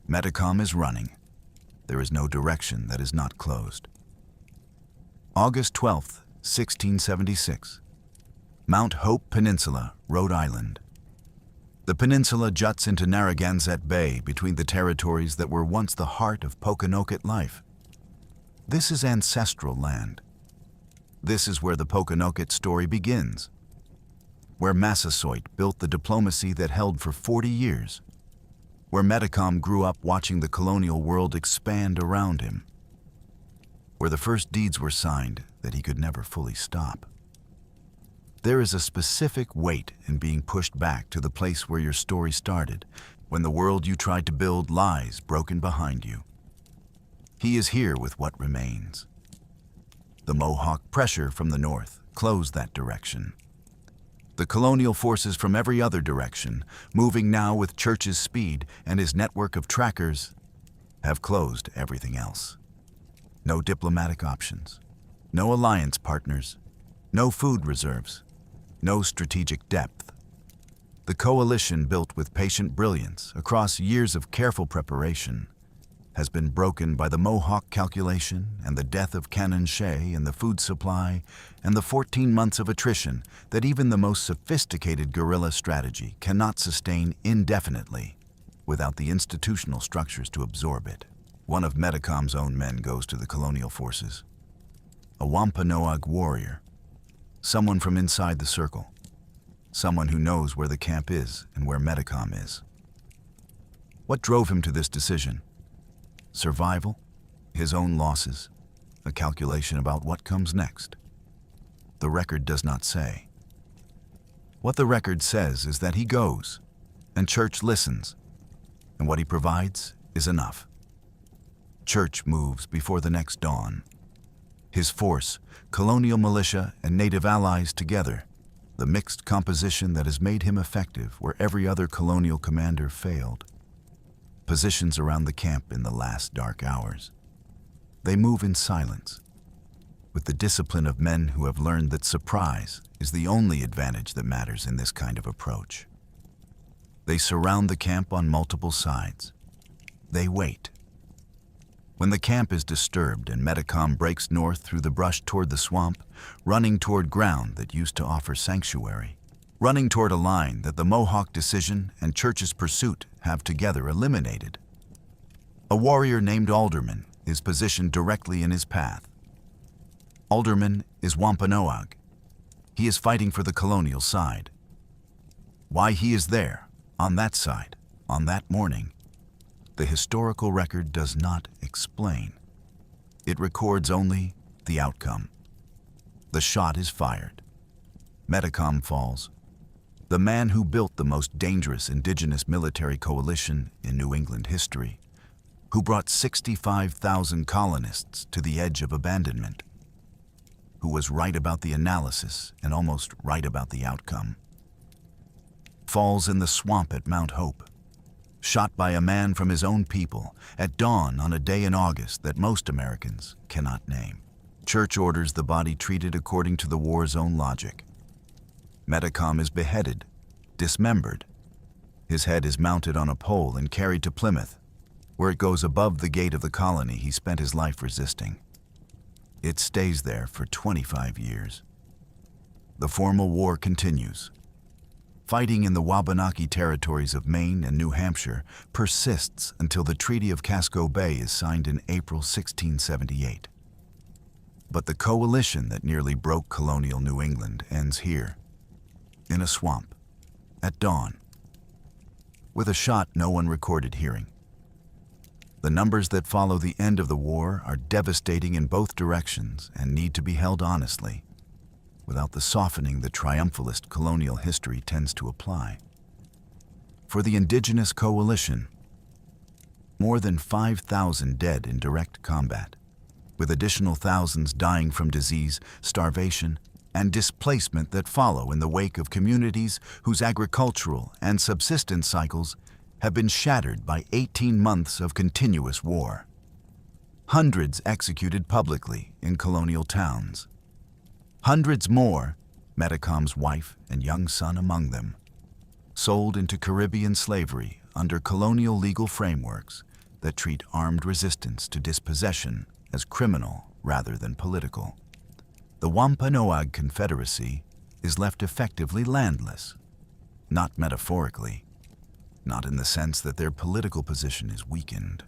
Metacom is running. There is no direction that is not closed. August 12th, 1676. Mount Hope Peninsula, Rhode Island. The peninsula juts into Narragansett Bay between the territories that were once the heart of Pokanoket life. This is ancestral land. This is where the Pokanoket story begins, where Massasoit built the diplomacy that held for 40 years, where Metacom grew up watching the colonial world expand around him, where the first deeds were signed that he could never fully stop. There is a specific weight in being pushed back to the place where your story started, when the world you tried to build lies broken behind you. He is here with what remains. The Mohawk pressure from the north closed that direction. The colonial forces from every other direction, moving now with Church's speed and his network of trackers, have closed everything else. No diplomatic options, no alliance partners, no food reserves, no strategic depth. The coalition, built with patient brilliance across years of careful preparation, has been broken by the Mohawk calculation and the death of Cannon Shea and the food supply and the 14 months of attrition that even the most sophisticated guerrilla strategy cannot sustain indefinitely without the institutional structures to absorb it. One of Metacom's own men goes to the colonial forces, a Wampanoag warrior, someone from inside the circle, someone who knows where the camp is and where Metacom is. What drove him to this decision? Survival? His own losses? a calculation about what comes next. The record does not say. What the record says is that he goes, and Church listens, and what he provides is enough. Church moves before the next dawn. His force, colonial militia, and native allies together, the mixed composition that has made him effective where every other colonial commander failed. Positions around the camp in the last dark hours. They move in silence, with the discipline of men who have learned that surprise is the only advantage that matters in this kind of approach. They surround the camp on multiple sides. They wait. When the camp is disturbed and Metacom breaks north through the brush toward the swamp, running toward ground that used to offer sanctuary, running toward a line that the Mohawk decision and Church's pursuit have together eliminated, a warrior named Alderman is positioned directly in his path. Alderman is Wampanoag. He is fighting for the colonial side. Why he is there, on that side, on that morning, the historical record does not explain. It records only the outcome. The shot is fired. Metacom falls. The man who built the most dangerous indigenous military coalition in New England history, who brought 65,000 colonists to the edge of abandonment, who was right about the analysis and almost right about the outcome, falls in the swamp at Mount Hope, shot by a man from his own people at dawn on a day in August that most Americans cannot name. Church orders the body treated according to the war's own logic. Metacom is beheaded, dismembered. His head is mounted on a pole and carried to Plymouth, where it goes above the gate of the colony he spent his life resisting. It stays there for 25 years. The formal war continues. Fighting in the Wampanoag territories of Maine and New Hampshire persists until the Treaty of Casco Bay is signed in April 1678. But the coalition that nearly broke colonial New England ends here, in a swamp, at dawn, with a shot no one recorded hearing. The numbers that follow the end of the war are devastating in both directions and need to be held honestly, without the softening that triumphalist colonial history tends to apply. For the indigenous coalition, more than 5,000 dead in direct combat, with additional thousands dying from disease, starvation, and displacement that follow in the wake of communities whose agricultural and subsistence cycles have been shattered by 18 months of continuous war. Hundreds executed publicly in colonial towns. Hundreds more, Metacom's wife and young son among them, sold into Caribbean slavery under colonial legal frameworks that treat armed resistance to dispossession as criminal rather than political. The Wampanoag Confederacy is left effectively landless, not metaphorically, not in the sense that their political position is weakened,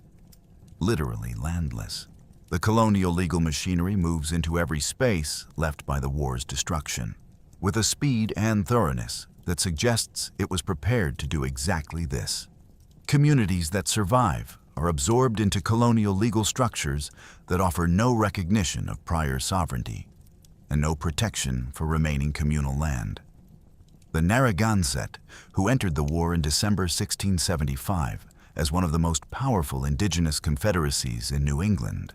literally landless. The colonial legal machinery moves into every space left by the war's destruction, with a speed and thoroughness that suggests it was prepared to do exactly this. Communities that survive are absorbed into colonial legal structures that offer no recognition of prior sovereignty and no protection for remaining communal land. The Narragansett, who entered the war in December 1675 as one of the most powerful indigenous confederacies in New England,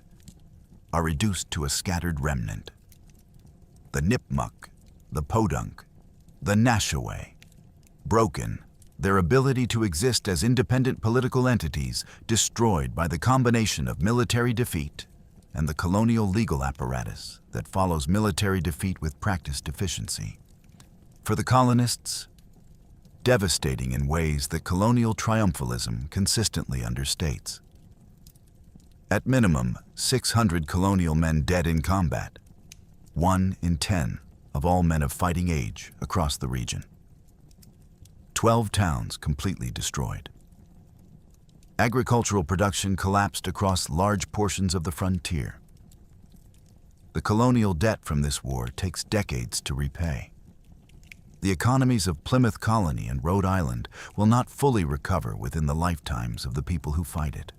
are reduced to a scattered remnant. The Nipmuc, the Podunk, the Nashaway, broken, their ability to exist as independent political entities destroyed by the combination of military defeat and the colonial legal apparatus that follows military defeat with practiced efficiency. For the colonists, devastating in ways that colonial triumphalism consistently understates. At minimum, 600 colonial men dead in combat, 1 in 10 of all men of fighting age across the region. 12 towns completely destroyed. Agricultural production collapsed across large portions of the frontier. The colonial debt from this war takes decades to repay. The economies of Plymouth Colony and Rhode Island will not fully recover within the lifetimes of the people who fight it.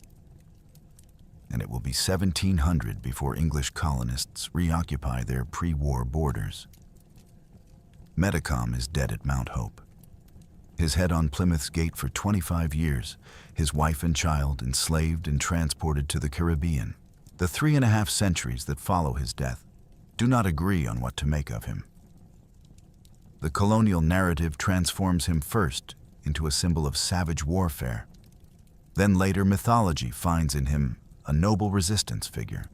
and it will be 1700 before English colonists reoccupy their pre-war borders. Metacom is dead at Mount Hope. His head on Plymouth's gate for 25 years, his wife and child enslaved and transported to the Caribbean. The 3.5 centuries that follow his death do not agree on what to make of him. The colonial narrative transforms him first into a symbol of savage warfare. Then later mythology finds in him a noble resistance figure.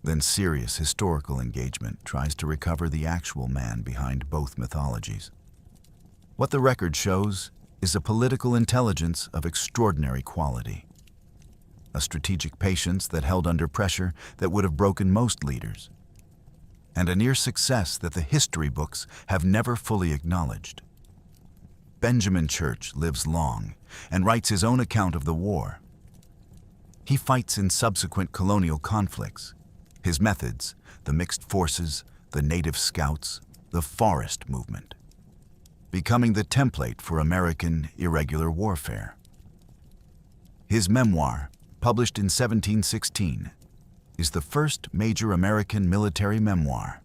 Then serious historical engagement tries to recover the actual man behind both mythologies. What the record shows is a political intelligence of extraordinary quality, a strategic patience that held under pressure that would have broken most leaders, and a near success that the history books have never fully acknowledged. Benjamin Church lives long and writes his own account of the war. He fights in subsequent colonial conflicts. His methods, the mixed forces, the native scouts, the forest movement, becoming the template for American irregular warfare. His memoir, published in 1716, is the first major American military memoir.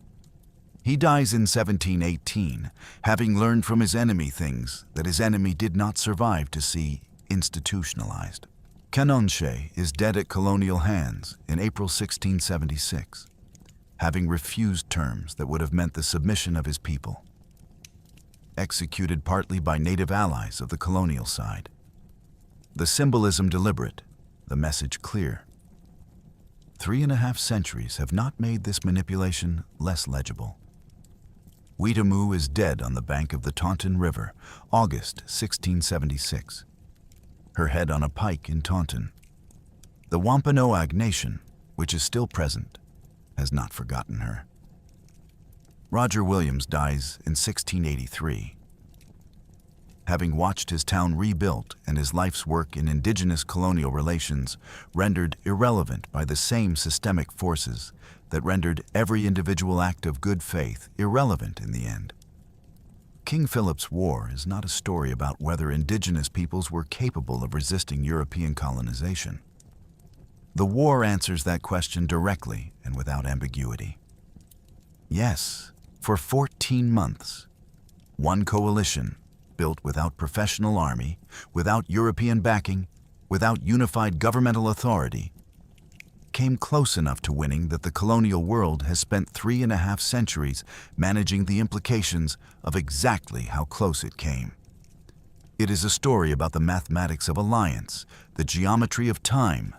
He dies in 1718, having learned from his enemy things that his enemy did not survive to see institutionalized. Canonche is dead at colonial hands in April 1676, having refused terms that would have meant the submission of his people. Executed partly by native allies of the colonial side. The symbolism deliberate, the message clear. 3.5 centuries have not made this manipulation less legible. Weetamoo is dead on the bank of the Taunton River, August 1676. Her head on a pike in Taunton. The Wampanoag nation, which is still present, has not forgotten her. Roger Williams dies in 1683. Having watched his town rebuilt and his life's work in indigenous colonial relations rendered irrelevant by the same systemic forces that rendered every individual act of good faith irrelevant in the end. King Philip's War is not a story about whether indigenous peoples were capable of resisting European colonization. The war answers that question directly and without ambiguity. Yes, for 14 months, one coalition, built without professional army, without European backing, without unified governmental authority, came close enough to winning that the colonial world has spent 3.5 centuries managing the implications of exactly how close it came. It is a story about the mathematics of alliance, the geometry of time,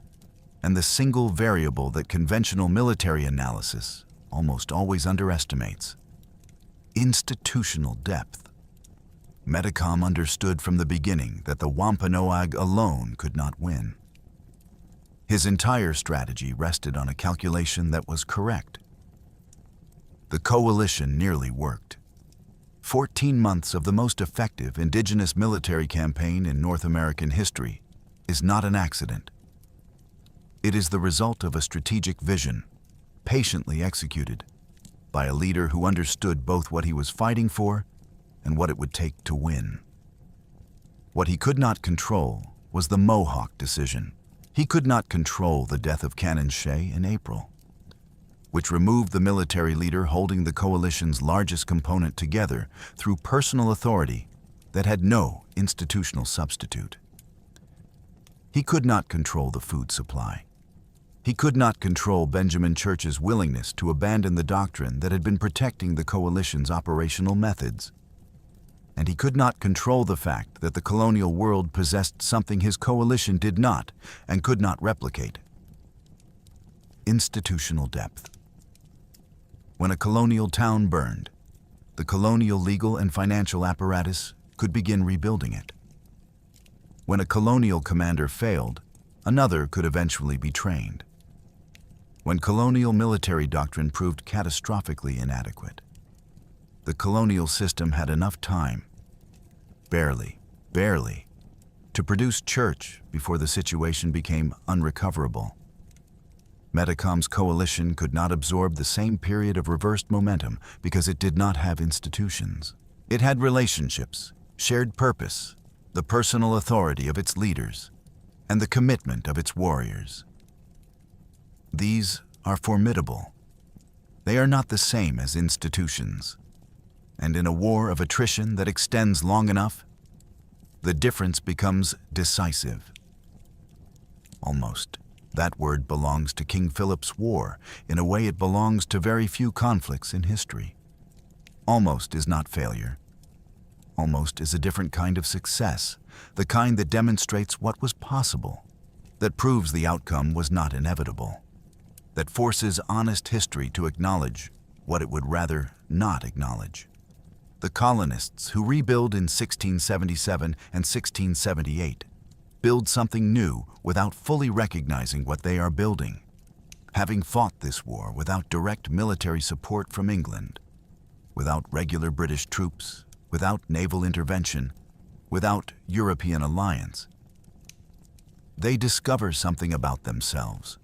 and the single variable that conventional military analysis almost always underestimates: institutional depth. Metacom understood from the beginning that the Wampanoag alone could not win. His entire strategy rested on a calculation that was correct. The coalition nearly worked. 14 months of the most effective indigenous military campaign in North American history is not an accident. It is the result of a strategic vision, patiently executed, by a leader who understood both what he was fighting for and what it would take to win. What he could not control was the Mohawk decision. He could not control the death of Canonche in April, which removed the military leader holding the coalition's largest component together through personal authority that had no institutional substitute. He could not control the food supply. He could not control Benjamin Church's willingness to abandon the doctrine that had been protecting the coalition's operational methods. And he could not control the fact that the colonial world possessed something his coalition did not and could not replicate: institutional depth. When a colonial town burned, the colonial legal and financial apparatus could begin rebuilding it. When a colonial commander failed, another could eventually be trained. When colonial military doctrine proved catastrophically inadequate, the colonial system had enough time, barely, to produce Church before the situation became unrecoverable. Metacom's coalition could not absorb the same period of reversed momentum because it did not have institutions. It had relationships, shared purpose, the personal authority of its leaders, and the commitment of its warriors. These are formidable. They are not the same as institutions. And in a war of attrition that extends long enough, the difference becomes decisive. Almost. That word belongs to King Philip's War in a way it belongs to very few conflicts in history. Almost is not failure. Almost is a different kind of success, the kind that demonstrates what was possible, that proves the outcome was not inevitable, that forces honest history to acknowledge what it would rather not acknowledge. The colonists who rebuild in 1677 and 1678 build something new without fully recognizing what they are building, having fought this war without direct military support from England, without regular British troops, without naval intervention, without European alliance. They discover something about themselves.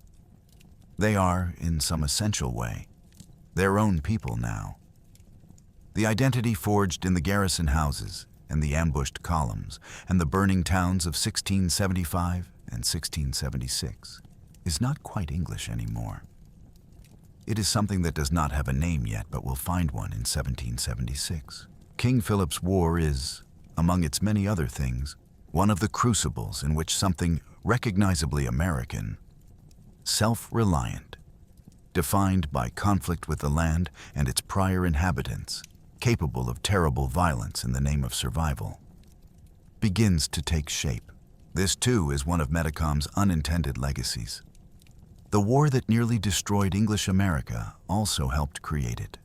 They are, in some essential way, their own people now. The identity forged in the garrison houses and the ambushed columns and the burning towns of 1675 and 1676 is not quite English anymore. It is something that does not have a name yet but will find one in 1776. King Philip's War is, among its many other things, one of the crucibles in which something recognizably American, self-reliant, defined by conflict with the land and its prior inhabitants, capable of terrible violence in the name of survival, begins to take shape. This, too, is one of Metacom's unintended legacies. The war that nearly destroyed English America also helped create it.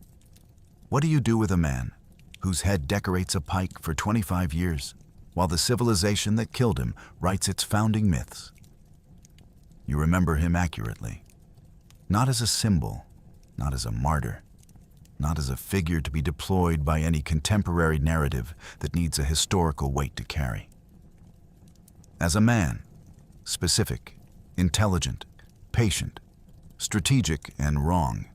What do you do with a man whose head decorates a pike for 25 years, while the civilization that killed him writes its founding myths? You remember him accurately, not as a symbol, not as a martyr, not as a figure to be deployed by any contemporary narrative that needs a historical weight to carry. As a man, specific, intelligent, patient, strategic, and wrong,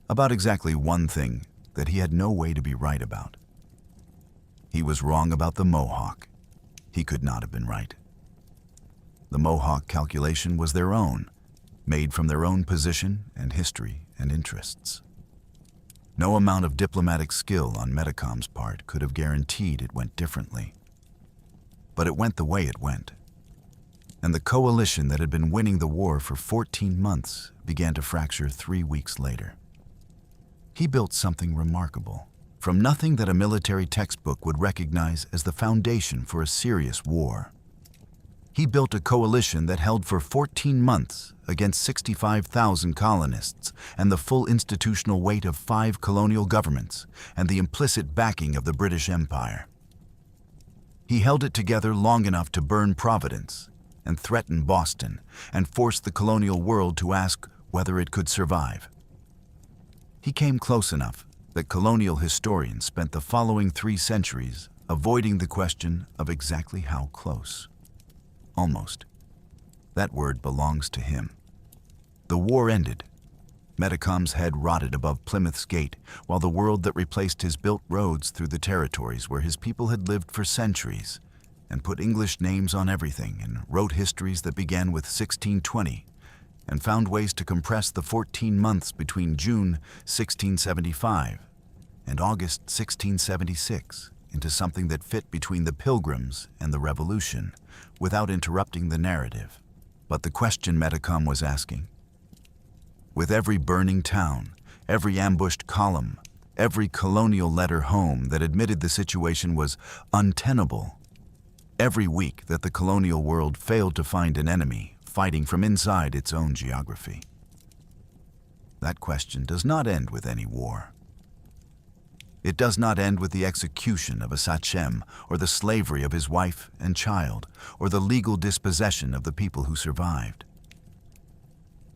about exactly one thing that he had no way to be right about. He was wrong about the Mohawk. He could not have been right. The Mohawk calculation was their own, made from their own position and history and interests. No amount of diplomatic skill on Metacom's part could have guaranteed it went differently. But it went the way it went. And the coalition that had been winning the war for 14 months began to fracture 3 weeks later. He built something remarkable, from nothing that a military textbook would recognize as the foundation for a serious war. He built a coalition that held for 14 months against 65,000 colonists and the full institutional weight of 5 colonial governments and the implicit backing of the British Empire. He held it together long enough to burn Providence and threaten Boston and force the colonial world to ask whether it could survive. He came close enough that colonial historians spent the following 3 centuries avoiding the question of exactly how close. Almost. That word belongs to him. The war ended. Metacom's head rotted above Plymouth's gate, while the world that replaced his built roads through the territories where his people had lived for centuries, and put English names on everything, and wrote histories that began with 1620, and found ways to compress the 14 months between June 1675 and August 1676 into something that fit between the Pilgrims and the Revolution, without interrupting the narrative. But the question Metacom was asking, with every burning town, every ambushed column, every colonial letter home that admitted the situation was untenable, every week that the colonial world failed to find an enemy fighting from inside its own geography. That question does not end with any war. It does not end with the execution of a sachem or the slavery of his wife and child or the legal dispossession of the people who survived.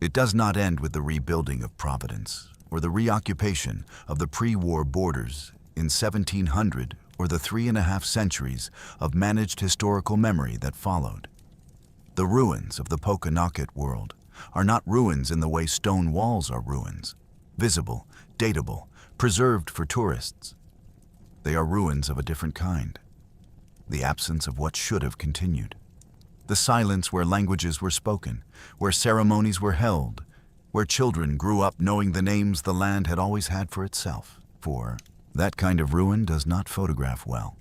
It does not end with the rebuilding of Providence or the reoccupation of the pre-war borders in 1700 or the 3.5 centuries of managed historical memory that followed. The ruins of the Wampanoag world are not ruins in the way stone walls are ruins, visible, datable, preserved for tourists. They are ruins of a different kind. The absence of what should have continued. The silence where languages were spoken, where ceremonies were held, where children grew up knowing the names the land had always had for itself. For that kind of ruin does not photograph well.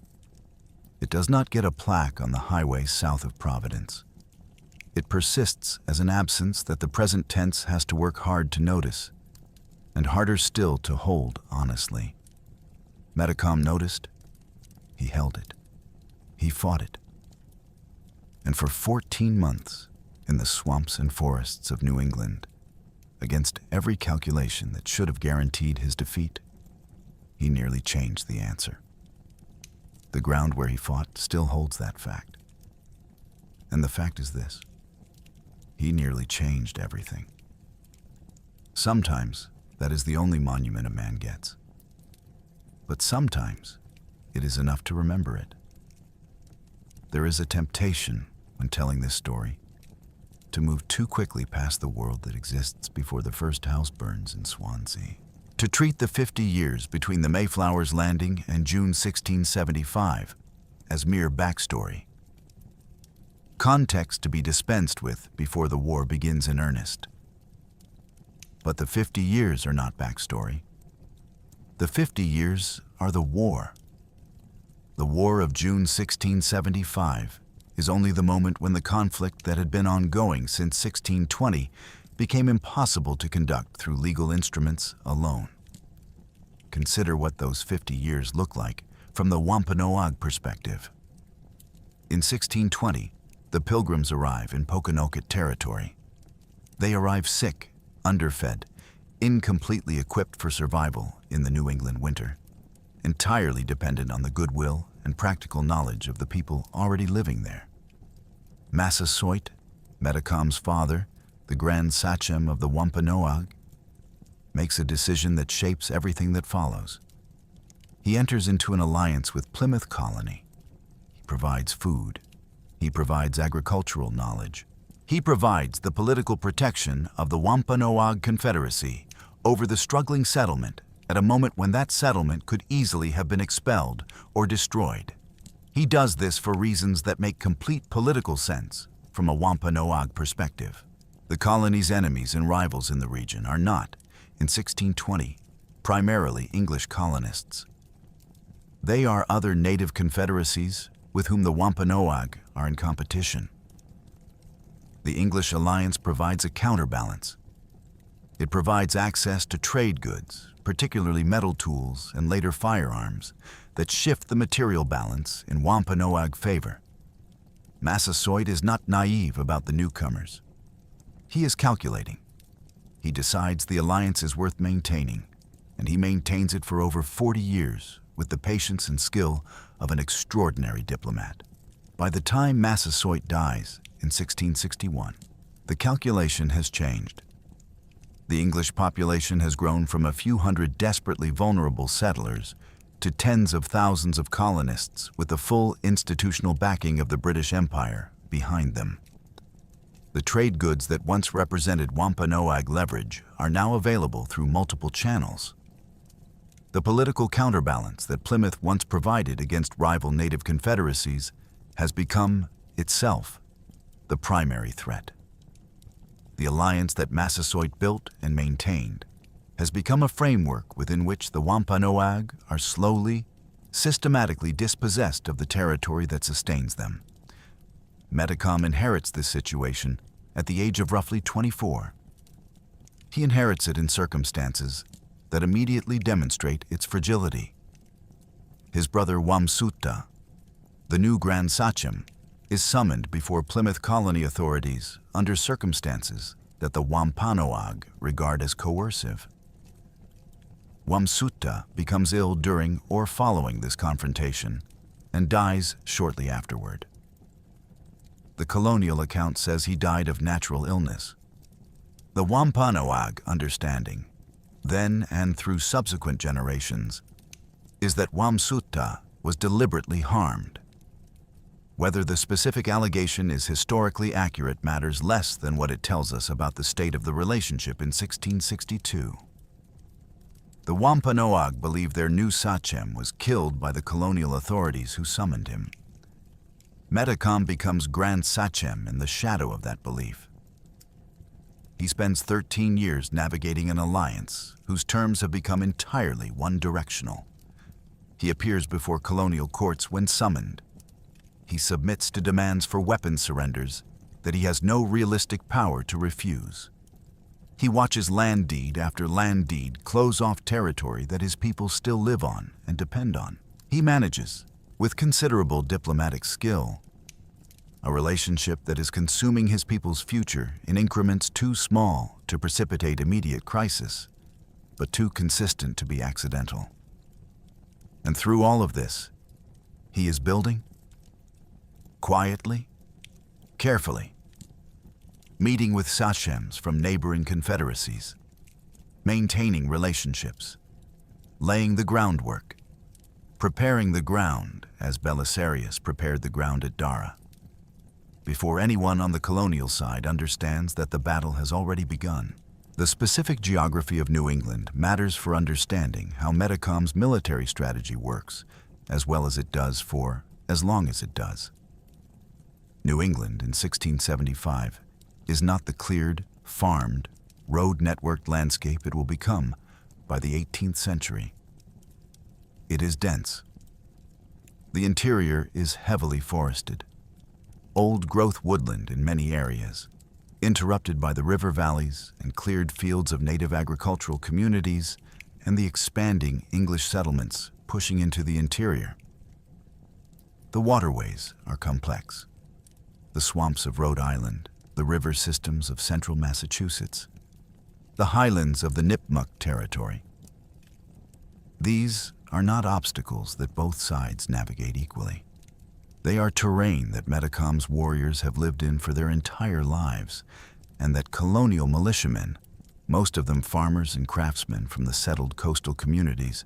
It does not get a plaque on the highway south of Providence. It persists as an absence that the present tense has to work hard to notice, and harder still to hold honestly. Metacom noticed. He held it. He fought it. And for 14 months, in the swamps and forests of New England, against every calculation that should have guaranteed his defeat, he nearly changed the answer. The ground where he fought still holds that fact. And the fact is this: he nearly changed everything. Sometimes that is the only monument a man gets. But sometimes it is enough to remember it. There is a temptation, when telling this story, to move too quickly past the world that exists before the first house burns in Swansea. To treat the 50 years between the Mayflower's landing and June 1675 as mere backstory. Context to be dispensed with before the war begins in earnest. But the 50 years are not backstory. The 50 years are the war. The War of June 1675 is only the moment when the conflict that had been ongoing since 1620 became impossible to conduct through legal instruments alone. Consider what those 50 years look like from the Wampanoag perspective. In 1620, the Pilgrims arrive in Pokanoket territory. They arrive sick, underfed, incompletely equipped for survival in the New England winter, entirely dependent on the goodwill and practical knowledge of the people already living there. Massasoit, Metacom's father, the grand sachem of the Wampanoag, makes a decision that shapes everything that follows. He enters into an alliance with Plymouth Colony. He provides food. He provides agricultural knowledge. He provides the political protection of the Wampanoag Confederacy over the struggling settlement at a moment when that settlement could easily have been expelled or destroyed. He does this for reasons that make complete political sense from a Wampanoag perspective. The colony's enemies and rivals in the region are not, in 1620, primarily English colonists. They are other native confederacies with whom the Wampanoag are in competition. The English alliance provides a counterbalance. It provides access to trade goods, particularly metal tools and later firearms, that shift the material balance in Wampanoag favor. Massasoit is not naive about the newcomers. He is calculating. He decides the alliance is worth maintaining, and he maintains it for over 40 years with the patience and skill of an extraordinary diplomat. By the time Massasoit dies in 1661, the calculation has changed. The English population has grown from a few hundred desperately vulnerable settlers to tens of thousands of colonists with the full institutional backing of the British Empire behind them. The trade goods that once represented Wampanoag leverage are now available through multiple channels. The political counterbalance that Plymouth once provided against rival native confederacies has become, itself, the primary threat. The alliance that Massasoit built and maintained has become a framework within which the Wampanoag are slowly, systematically dispossessed of the territory that sustains them. Metacom inherits this situation at the age of roughly 24. He inherits it in circumstances that immediately demonstrate its fragility. His brother Wamsutta, the new Grand Sachem, is summoned before Plymouth colony authorities under circumstances that the Wampanoag regard as coercive. Wamsutta becomes ill during or following this confrontation and dies shortly afterward. The colonial account says he died of natural illness. The Wampanoag understanding, then and through subsequent generations, is that Wamsutta was deliberately harmed. Whether the specific allegation is historically accurate matters less than what it tells us about the state of the relationship in 1662. The Wampanoag believe their new sachem was killed by the colonial authorities who summoned him. Metacom becomes Grand Sachem in the shadow of that belief. he spends 13 years navigating an alliance whose terms have become entirely one-directional. He appears before colonial courts when summoned. He submits to demands for weapon surrenders that he has no realistic power to refuse. He watches land deed after land deed close off territory that his people still live on and depend on. He manages, with considerable diplomatic skill, a relationship that is consuming his people's future in increments too small to precipitate immediate crisis, but too consistent to be accidental. And through all of this, he is building, quietly, carefully, meeting with sachems from neighboring confederacies, maintaining relationships, laying the groundwork, preparing the ground as Belisarius prepared the ground at Dara, before anyone on the colonial side understands that the battle has already begun. The specific geography of New England matters for understanding how Metacom's military strategy works, as well as it does for as long as it does. New England in 1675 is not the cleared, farmed, road-networked landscape it will become by the 18th century. It is dense. The interior is heavily forested. Old-growth woodland in many areas, interrupted by the river valleys and cleared fields of native agricultural communities and the expanding English settlements pushing into the interior. The waterways are complex. The swamps of Rhode Island, the river systems of central Massachusetts, the highlands of the Nipmuc territory. These are not obstacles that both sides navigate equally. They are terrain that Metacom's warriors have lived in for their entire lives, and that colonial militiamen, most of them farmers and craftsmen from the settled coastal communities,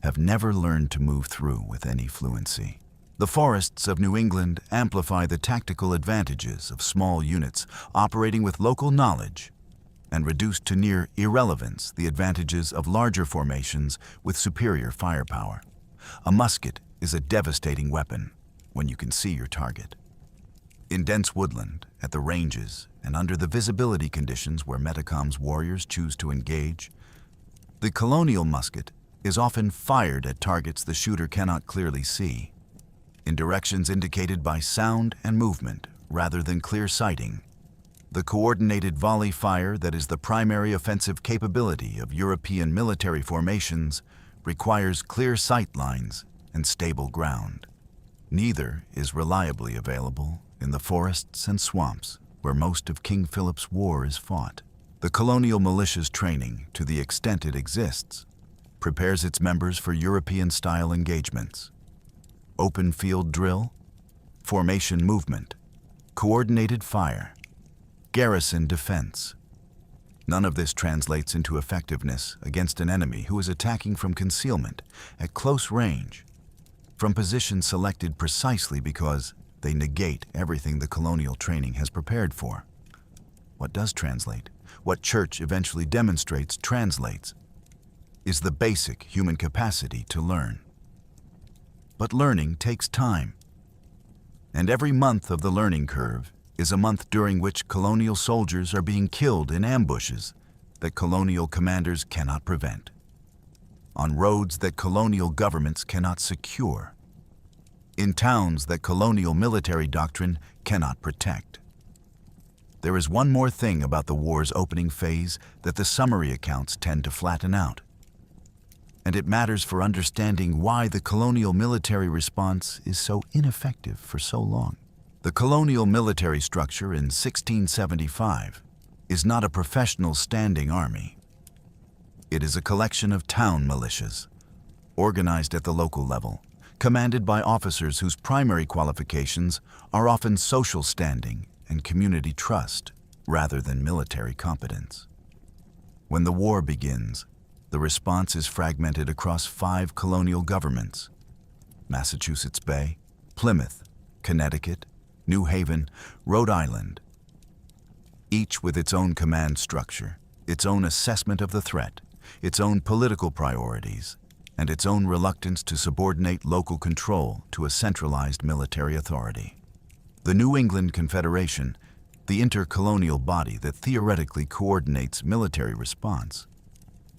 have never learned to move through with any fluency. The forests of New England amplify the tactical advantages of small units operating with local knowledge and reduce to near irrelevance the advantages of larger formations with superior firepower. A musket is a devastating weapon when you can see your target. In dense woodland, at the ranges, and under the visibility conditions where Metacom's warriors choose to engage, the colonial musket is often fired at targets the shooter cannot clearly see, in directions indicated by sound and movement rather than clear sighting. The coordinated volley fire that is the primary offensive capability of European military formations requires clear sight lines and stable ground. Neither is reliably available in the forests and swamps where most of King Philip's war is fought. The colonial militia's training, to the extent it exists, prepares its members for European-style engagements. Open field drill, formation movement, coordinated fire, garrison defense. None of this translates into effectiveness against an enemy who is attacking from concealment, at close range, from positions selected precisely because they negate everything the colonial training has prepared for. What does translate, what Church eventually demonstrates translates, is the basic human capacity to learn. But learning takes time. And every month of the learning curve is a month during which colonial soldiers are being killed in ambushes that colonial commanders cannot prevent, on roads that colonial governments cannot secure, in towns that colonial military doctrine cannot protect. There is one more thing about the war's opening phase that the summary accounts tend to flatten out, and it matters for understanding why the colonial military response is so ineffective for so long. The colonial military structure in 1675 is not a professional standing army. It is a collection of town militias, organized at the local level, commanded by officers whose primary qualifications are often social standing and community trust rather than military competence. When the war begins, the response is fragmented across 5 colonial governments: Massachusetts Bay, Plymouth, Connecticut, New Haven, Rhode Island, each with its own command structure, its own assessment of the threat, its own political priorities, and its own reluctance to subordinate local control to a centralized military authority. The New England Confederation, the intercolonial body that theoretically coordinates military response,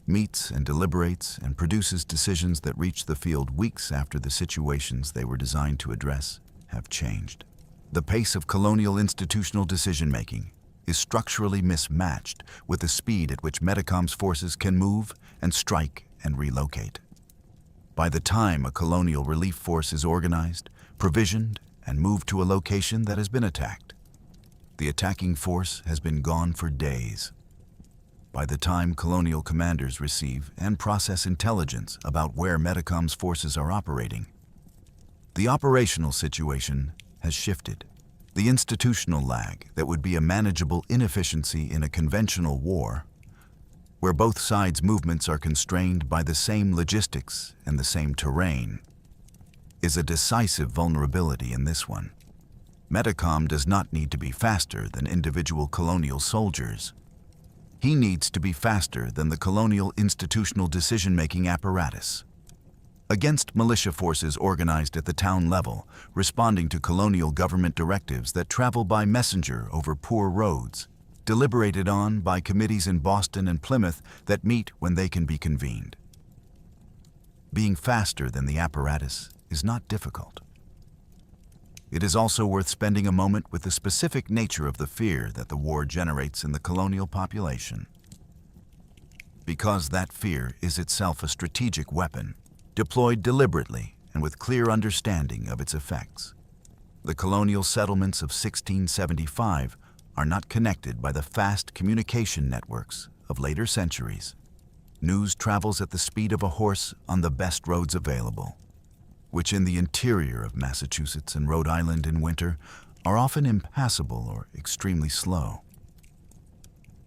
meets and deliberates and produces decisions that reach the field weeks after the situations they were designed to address have changed. The pace of colonial institutional decision-making is structurally mismatched with the speed at which Metacom's forces can move and strike and relocate. By the time a colonial relief force is organized, provisioned, and moved to a location that has been attacked, the attacking force has been gone for days. By the time colonial commanders receive and process intelligence about where Metacom's forces are operating, the operational situation has shifted. The institutional lag that would be a manageable inefficiency in a conventional war, where both sides' movements are constrained by the same logistics and the same terrain, is a decisive vulnerability in this one. Metacom does not need to be faster than individual colonial soldiers. He needs to be faster than the colonial institutional decision-making apparatus. Against militia forces organized at the town level, responding to colonial government directives that travel by messenger over poor roads, deliberated on by committees in Boston and Plymouth that meet when they can be convened. Being faster than the apparatus is not difficult. It is also worth spending a moment with the specific nature of the fear that the war generates in the colonial population. Because that fear is itself a strategic weapon, deployed deliberately and with clear understanding of its effects. The colonial settlements of 1675 are not connected by the fast communication networks of later centuries. News travels at the speed of a horse on the best roads available, which in the interior of Massachusetts and Rhode Island in winter are often impassable or extremely slow.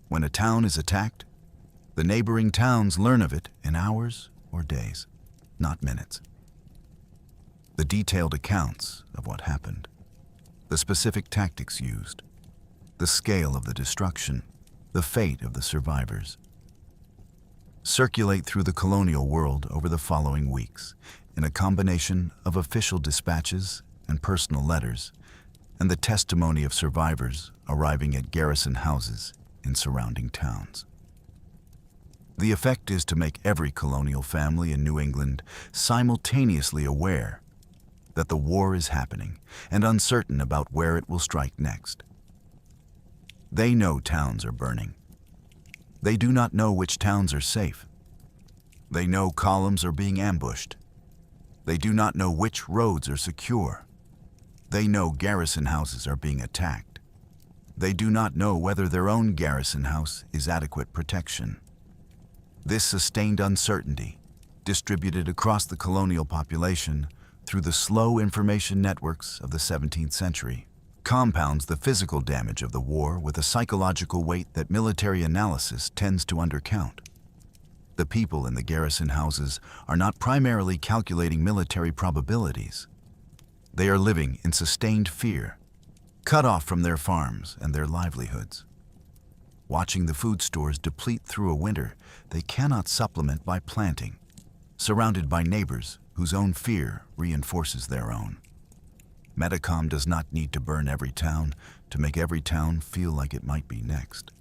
When a town is attacked, the neighboring towns learn of it in hours or days, not minutes. The detailed accounts of what happened, the specific tactics used, the scale of the destruction, the fate of the survivors, circulate through the colonial world over the following weeks in a combination of official dispatches and personal letters, and the testimony of survivors arriving at garrison houses in surrounding towns. The effect is to make every colonial family in New England simultaneously aware that the war is happening and uncertain about where it will strike next. They know towns are burning. They do not know which towns are safe. They know columns are being ambushed. They do not know which roads are secure. They know garrison houses are being attacked. They do not know whether their own garrison house is adequate protection. This sustained uncertainty, distributed across the colonial population through the slow information networks of the 17th century, compounds the physical damage of the war with a psychological weight that military analysis tends to undercount. The people in the garrison houses are not primarily calculating military probabilities. They are living in sustained fear, cut off from their farms and their livelihoods. Watching the food stores deplete through a winter they cannot supplement by planting, surrounded by neighbors whose own fear reinforces their own. Metacom does not need to burn every town to make every town feel like it might be next.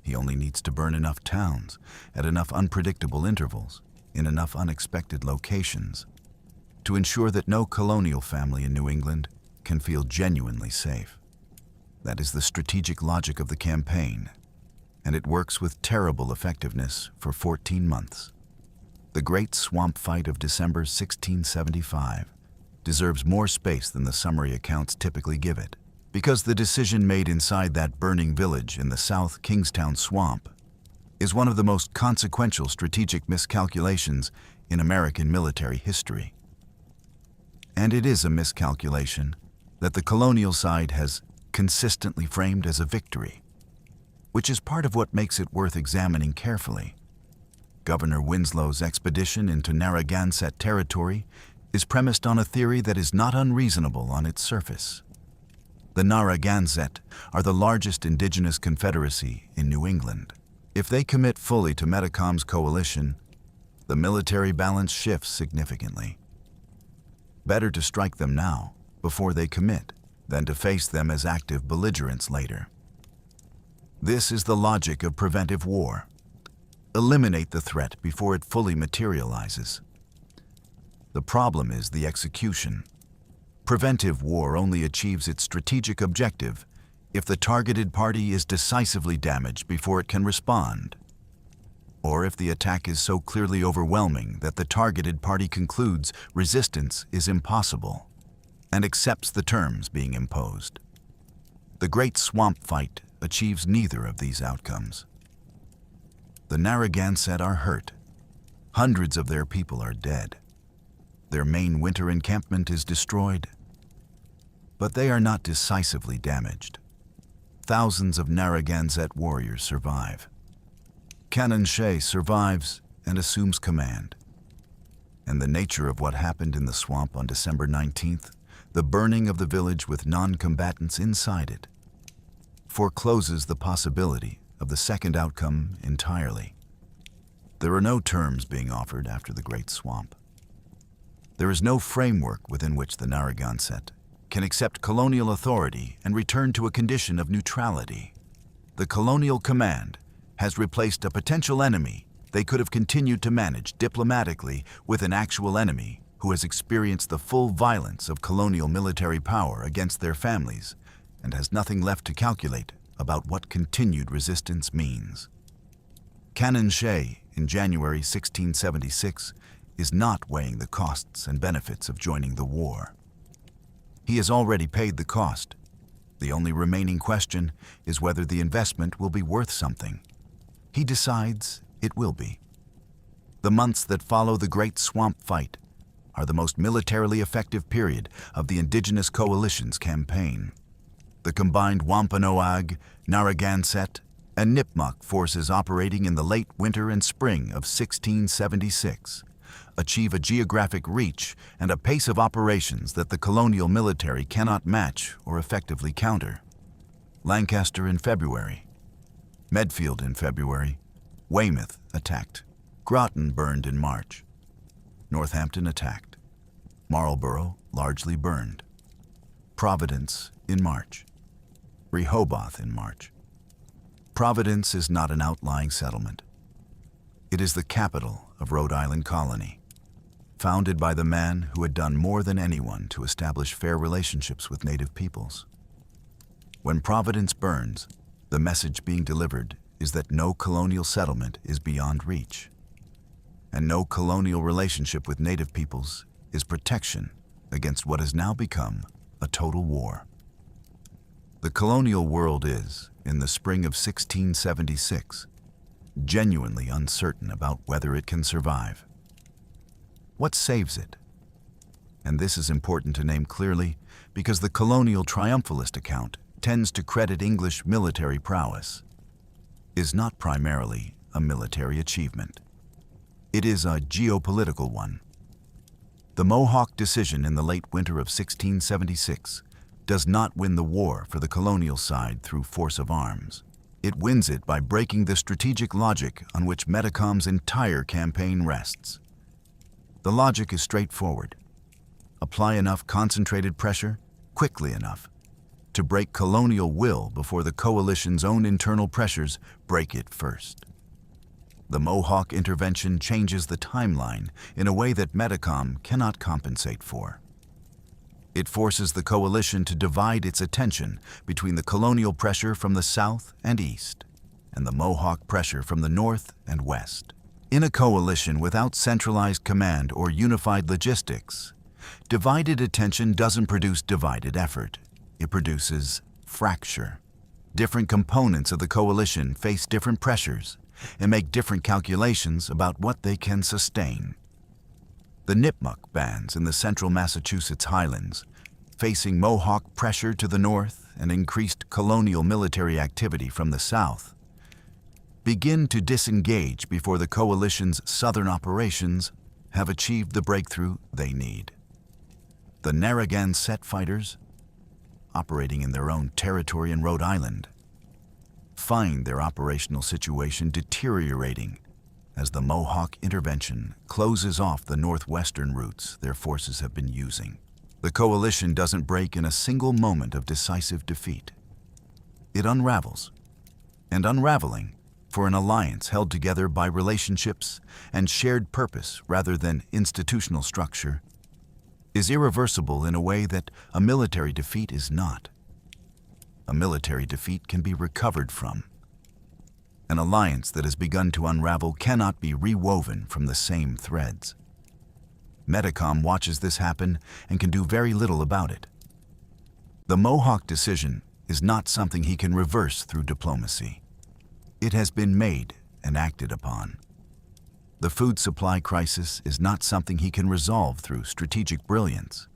He only needs to burn enough towns at enough unpredictable intervals in enough unexpected locations to ensure that no colonial family in New England can feel genuinely safe. That is the strategic logic of the campaign, and it works with terrible effectiveness for 14 months. The Great Swamp Fight of December 1675 deserves more space than the summary accounts typically give it, because the decision made inside that burning village in the South Kingstown Swamp is one of the most consequential strategic miscalculations in American military history. And it is a miscalculation that the colonial side has consistently framed as a victory, which is part of what makes it worth examining carefully. Governor Winslow's expedition into Narragansett territory is premised on a theory that is not unreasonable on its surface. The Narragansett are the largest indigenous confederacy in New England. If they commit fully to Metacom's coalition, the military balance shifts significantly. Better to strike them now, before they commit, than to face them as active belligerents later. This is the logic of preventive war. Eliminate the threat before it fully materializes. The problem is the execution. Preventive war only achieves its strategic objective if the targeted party is decisively damaged before it can respond, or if the attack is so clearly overwhelming that the targeted party concludes resistance is impossible and accepts the terms being imposed. The Great Swamp Fight achieves neither of these outcomes. The Narragansett are hurt. Hundreds of their people are dead. Their main winter encampment is destroyed. But they are not decisively damaged. Thousands of Narragansett warriors survive. Canonshea survives and assumes command. And the nature of what happened in the swamp on December 19th, the burning of the village with non-combatants inside it, forecloses the possibility of the second outcome entirely. There are no terms being offered after the Great Swamp. There is no framework within which the Narragansett can accept colonial authority and return to a condition of neutrality. The colonial command has replaced a potential enemy they could have continued to manage diplomatically with an actual enemy who has experienced the full violence of colonial military power against their families and has nothing left to calculate about what continued resistance means. Canonshea, in January 1676, is not weighing the costs and benefits of joining the war. He has already paid the cost. The only remaining question is whether the investment will be worth something. He decides it will be. The months that follow the Great Swamp Fight are the most militarily effective period of the Indigenous Coalition's campaign. The combined Wampanoag, Narragansett, and Nipmuc forces operating in the late winter and spring of 1676 achieve a geographic reach and a pace of operations that the colonial military cannot match or effectively counter. Lancaster in February, Medfield in February, Weymouth attacked, Groton burned in March, Northampton attacked, Marlborough largely burned, Providence in March, Rehoboth in March. Providence is not an outlying settlement. It is the capital of Rhode Island Colony, founded by the man who had done more than anyone to establish fair relationships with native peoples. When Providence burns, the message being delivered is that no colonial settlement is beyond reach, and no colonial relationship with native peoples is protection against what has now become a total war. The colonial world is, in the spring of 1676, genuinely uncertain about whether it can survive. What saves it? And this is important to name clearly because the colonial triumphalist account tends to credit English military prowess, is not primarily a military achievement. It is a geopolitical one. The Mohawk decision in the late winter of 1676 does not win the war for the colonial side through force of arms. It wins it by breaking the strategic logic on which Metacom's entire campaign rests. The logic is straightforward. Apply enough concentrated pressure, quickly enough, to break colonial will before the coalition's own internal pressures break it first. The Mohawk intervention changes the timeline in a way that Metacom cannot compensate for. It forces the coalition to divide its attention between the colonial pressure from the south and east and the Mohawk pressure from the north and west. In a coalition without centralized command or unified logistics, divided attention doesn't produce divided effort. It produces fracture. Different components of the coalition face different pressures and make different calculations about what they can sustain. The Nipmuc bands in the central Massachusetts highlands, facing Mohawk pressure to the north and increased colonial military activity from the south, begin to disengage before the coalition's southern operations have achieved the breakthrough they need. The Narragansett fighters, operating in their own territory in Rhode Island, find their operational situation deteriorating as the Mohawk intervention closes off the northwestern routes their forces have been using. The coalition doesn't break in a single moment of decisive defeat. It unravels, and unraveling for an alliance held together by relationships and shared purpose rather than institutional structure, is irreversible in a way that a military defeat is not. A military defeat can be recovered from. An alliance that has begun to unravel cannot be rewoven from the same threads. Metacom watches this happen and can do very little about it. The Mohawk decision is not something he can reverse through diplomacy. It has been made and acted upon. The food supply crisis is not something he can resolve through strategic brilliance.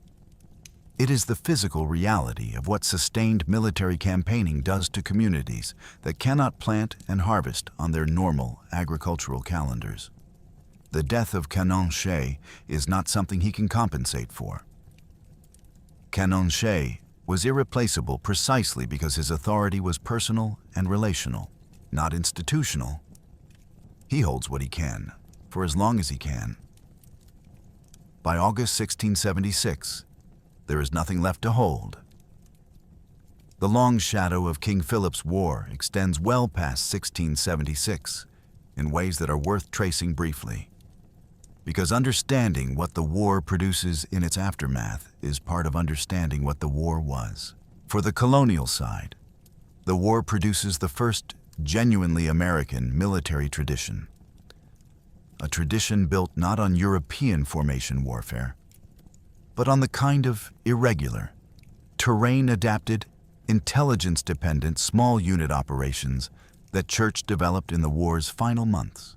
It is the physical reality of what sustained military campaigning does to communities that cannot plant and harvest on their normal agricultural calendars. The death of Canon Shea is not something he can compensate for. Canon Shea was irreplaceable precisely because his authority was personal and relational, not institutional. He holds what he can, for as long as he can. By August 1676, there is nothing left to hold. The long shadow of King Philip's War extends well past 1676 in ways that are worth tracing briefly, because understanding what the war produces in its aftermath is part of understanding what the war was. For the colonial side, the war produces the first genuinely American military tradition, a tradition built not on European formation warfare, but on the kind of irregular, terrain-adapted, intelligence-dependent small unit operations that Church developed in the war's final months.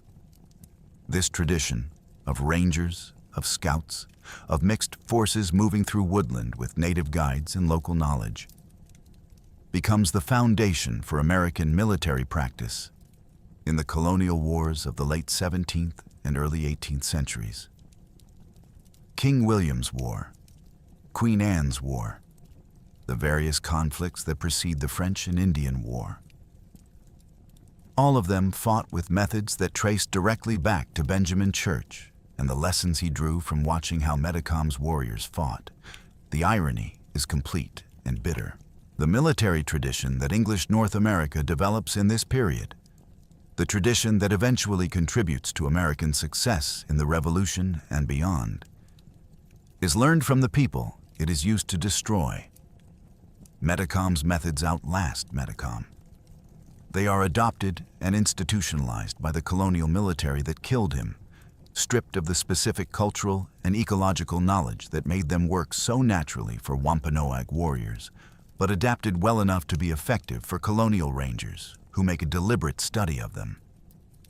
This tradition of rangers, of scouts, of mixed forces moving through woodland with native guides and local knowledge becomes the foundation for American military practice in the colonial wars of the late 17th and early 18th centuries. King William's War, Queen Anne's War, the various conflicts that precede the French and Indian War. All of them fought with methods that traced directly back to Benjamin Church and the lessons he drew from watching how Metacom's warriors fought. The irony is complete and bitter. The military tradition that English North America develops in this period, the tradition that eventually contributes to American success in the Revolution and beyond, is learned from the people it is used to destroy. Metacom's methods outlast Metacom. They are adopted and institutionalized by the colonial military that killed him, stripped of the specific cultural and ecological knowledge that made them work so naturally for Wampanoag warriors, but adapted well enough to be effective for colonial rangers who make a deliberate study of them.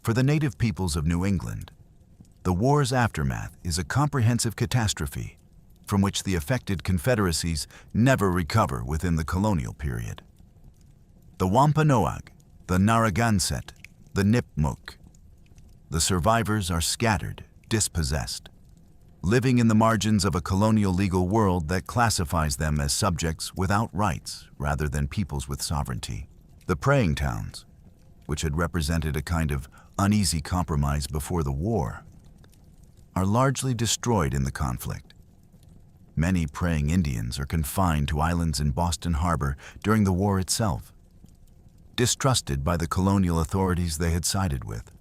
For the native peoples of New England, the war's aftermath is a comprehensive catastrophe from which the affected confederacies never recover within the colonial period. The Wampanoag, the Narragansett, the Nipmuc. The survivors are scattered, dispossessed, living in the margins of a colonial legal world that classifies them as subjects without rights rather than peoples with sovereignty. The praying towns, which had represented a kind of uneasy compromise before the war, are largely destroyed in the conflict. Many praying Indians are confined to islands in Boston Harbor during the war itself, distrusted by the colonial authorities they had sided with,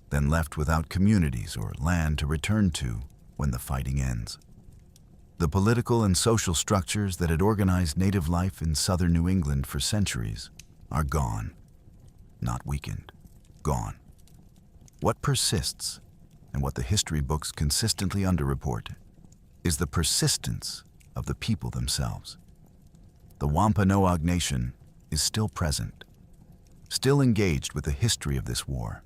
then left without communities or land to return to when the fighting ends. The political and social structures that had organized native life in southern New England for centuries are gone, not weakened, gone. What persists, and what the history books consistently underreport, is the persistence of the people themselves. The Wampanoag Nation is still present, still engaged with the history of this war,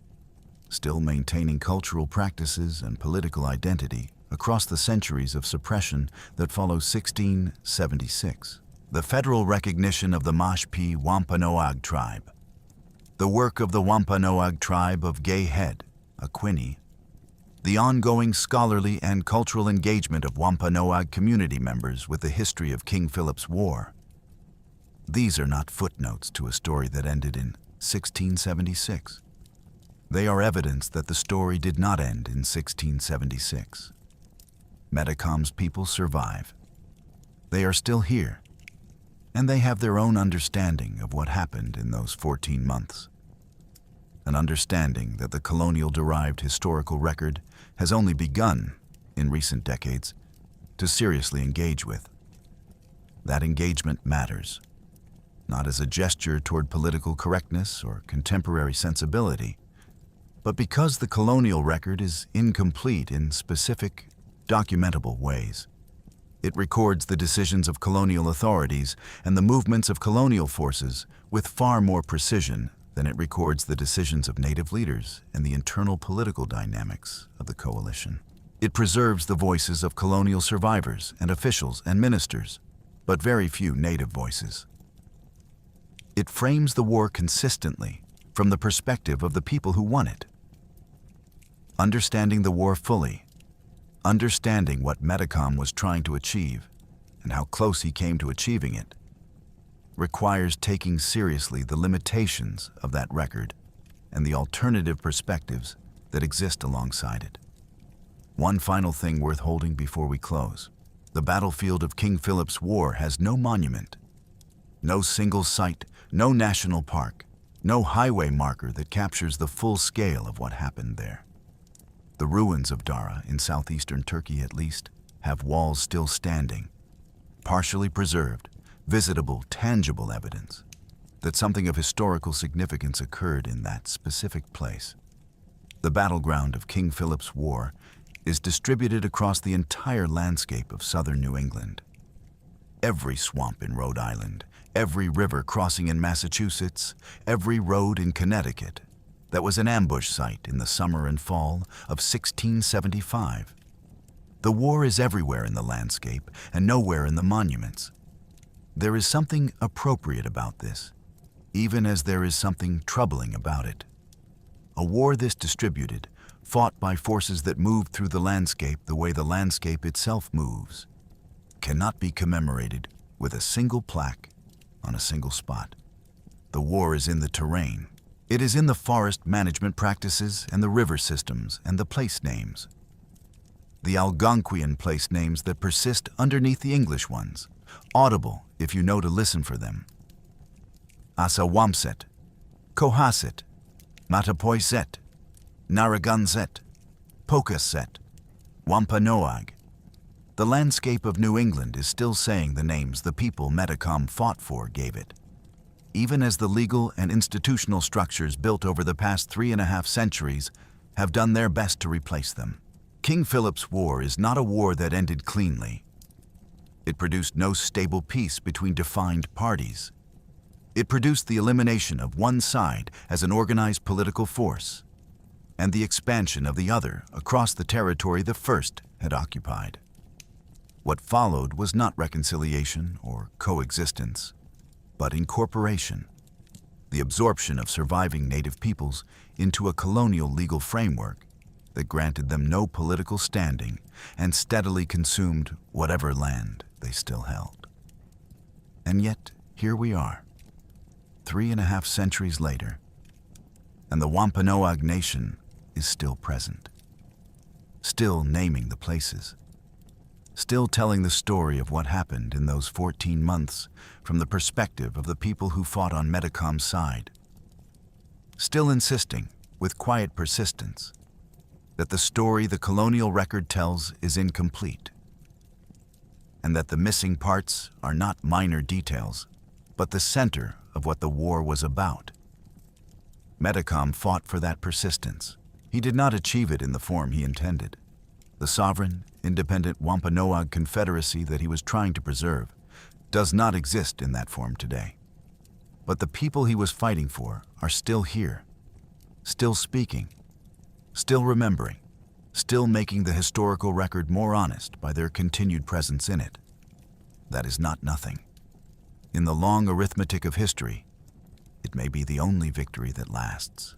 still maintaining cultural practices and political identity across the centuries of suppression that follow 1676. The federal recognition of the Mashpee Wampanoag tribe, the work of the Wampanoag tribe of Gay Head, Aquini, the ongoing scholarly and cultural engagement of Wampanoag community members with the history of King Philip's War. These are not footnotes to a story that ended in 1676. They are evidence that the story did not end in 1676. Metacom's people survive. They are still here, and they have their own understanding of what happened in those 14 months. an understanding that the colonial-derived historical record has only begun, in recent decades, to seriously engage with. That engagement matters, not as a gesture toward political correctness or contemporary sensibility, but because the colonial record is incomplete in specific, documentable ways. It records the decisions of colonial authorities and the movements of colonial forces with far more precision than it records the decisions of native leaders and the internal political dynamics of the coalition. It preserves the voices of colonial survivors and officials and ministers, but very few native voices. It frames the war consistently from the perspective of the people who won it. Understanding the war fully, understanding what Metacom was trying to achieve and how close he came to achieving it, requires taking seriously the limitations of that record and the alternative perspectives that exist alongside it. One final thing worth holding before we close. The battlefield of King Philip's War has no monument, no single site, no national park, no highway marker that captures the full scale of what happened there. The ruins of Dara, in southeastern Turkey at least, have walls still standing, partially preserved, visitable, tangible evidence that something of historical significance occurred in that specific place. The battleground of King Philip's War is distributed across the entire landscape of southern New England. Every swamp in Rhode Island, every river crossing in Massachusetts, every road in Connecticut that was an ambush site in the summer and fall of 1675. The war is everywhere in the landscape and nowhere in the monuments. There is something appropriate about this, even as there is something troubling about it. A war this distributed, fought by forces that move through the landscape the way the landscape itself moves, cannot be commemorated with a single plaque on a single spot. The war is in the terrain. It is in the forest management practices and the river systems and the place names. The Algonquian place names that persist underneath the English ones, audible if you know to listen for them. Asawamset, Cohasset, Matapoiset, Narragansett, Pocasset, Wampanoag. The landscape of New England is still saying the names the people Metacom fought for gave it, even as the legal and institutional structures built over the past 3.5 centuries have done their best to replace them. King Philip's War is not a war that ended cleanly. It produced no stable peace between defined parties. It produced the elimination of one side as an organized political force, and the expansion of the other across the territory the first had occupied. What followed was not reconciliation or coexistence, but incorporation, the absorption of surviving native peoples into a colonial legal framework that granted them no political standing and steadily consumed whatever land they still held. And yet, here we are, 3.5 centuries later, and the Wampanoag Nation is still present, still naming the places, still telling the story of what happened in those 14 months from the perspective of the people who fought on Metacom's side, still insisting, with quiet persistence, that the story the colonial record tells is incomplete, and that the missing parts are not minor details, but the center of what the war was about. Metacom fought for that persistence. He did not achieve it in the form he intended. The sovereign, independent Wampanoag Confederacy that he was trying to preserve does not exist in that form today. But the people he was fighting for are still here, still speaking, still remembering, still making the historical record more honest by their continued presence in it. That is not nothing. In the long arithmetic of history, it may be the only victory that lasts.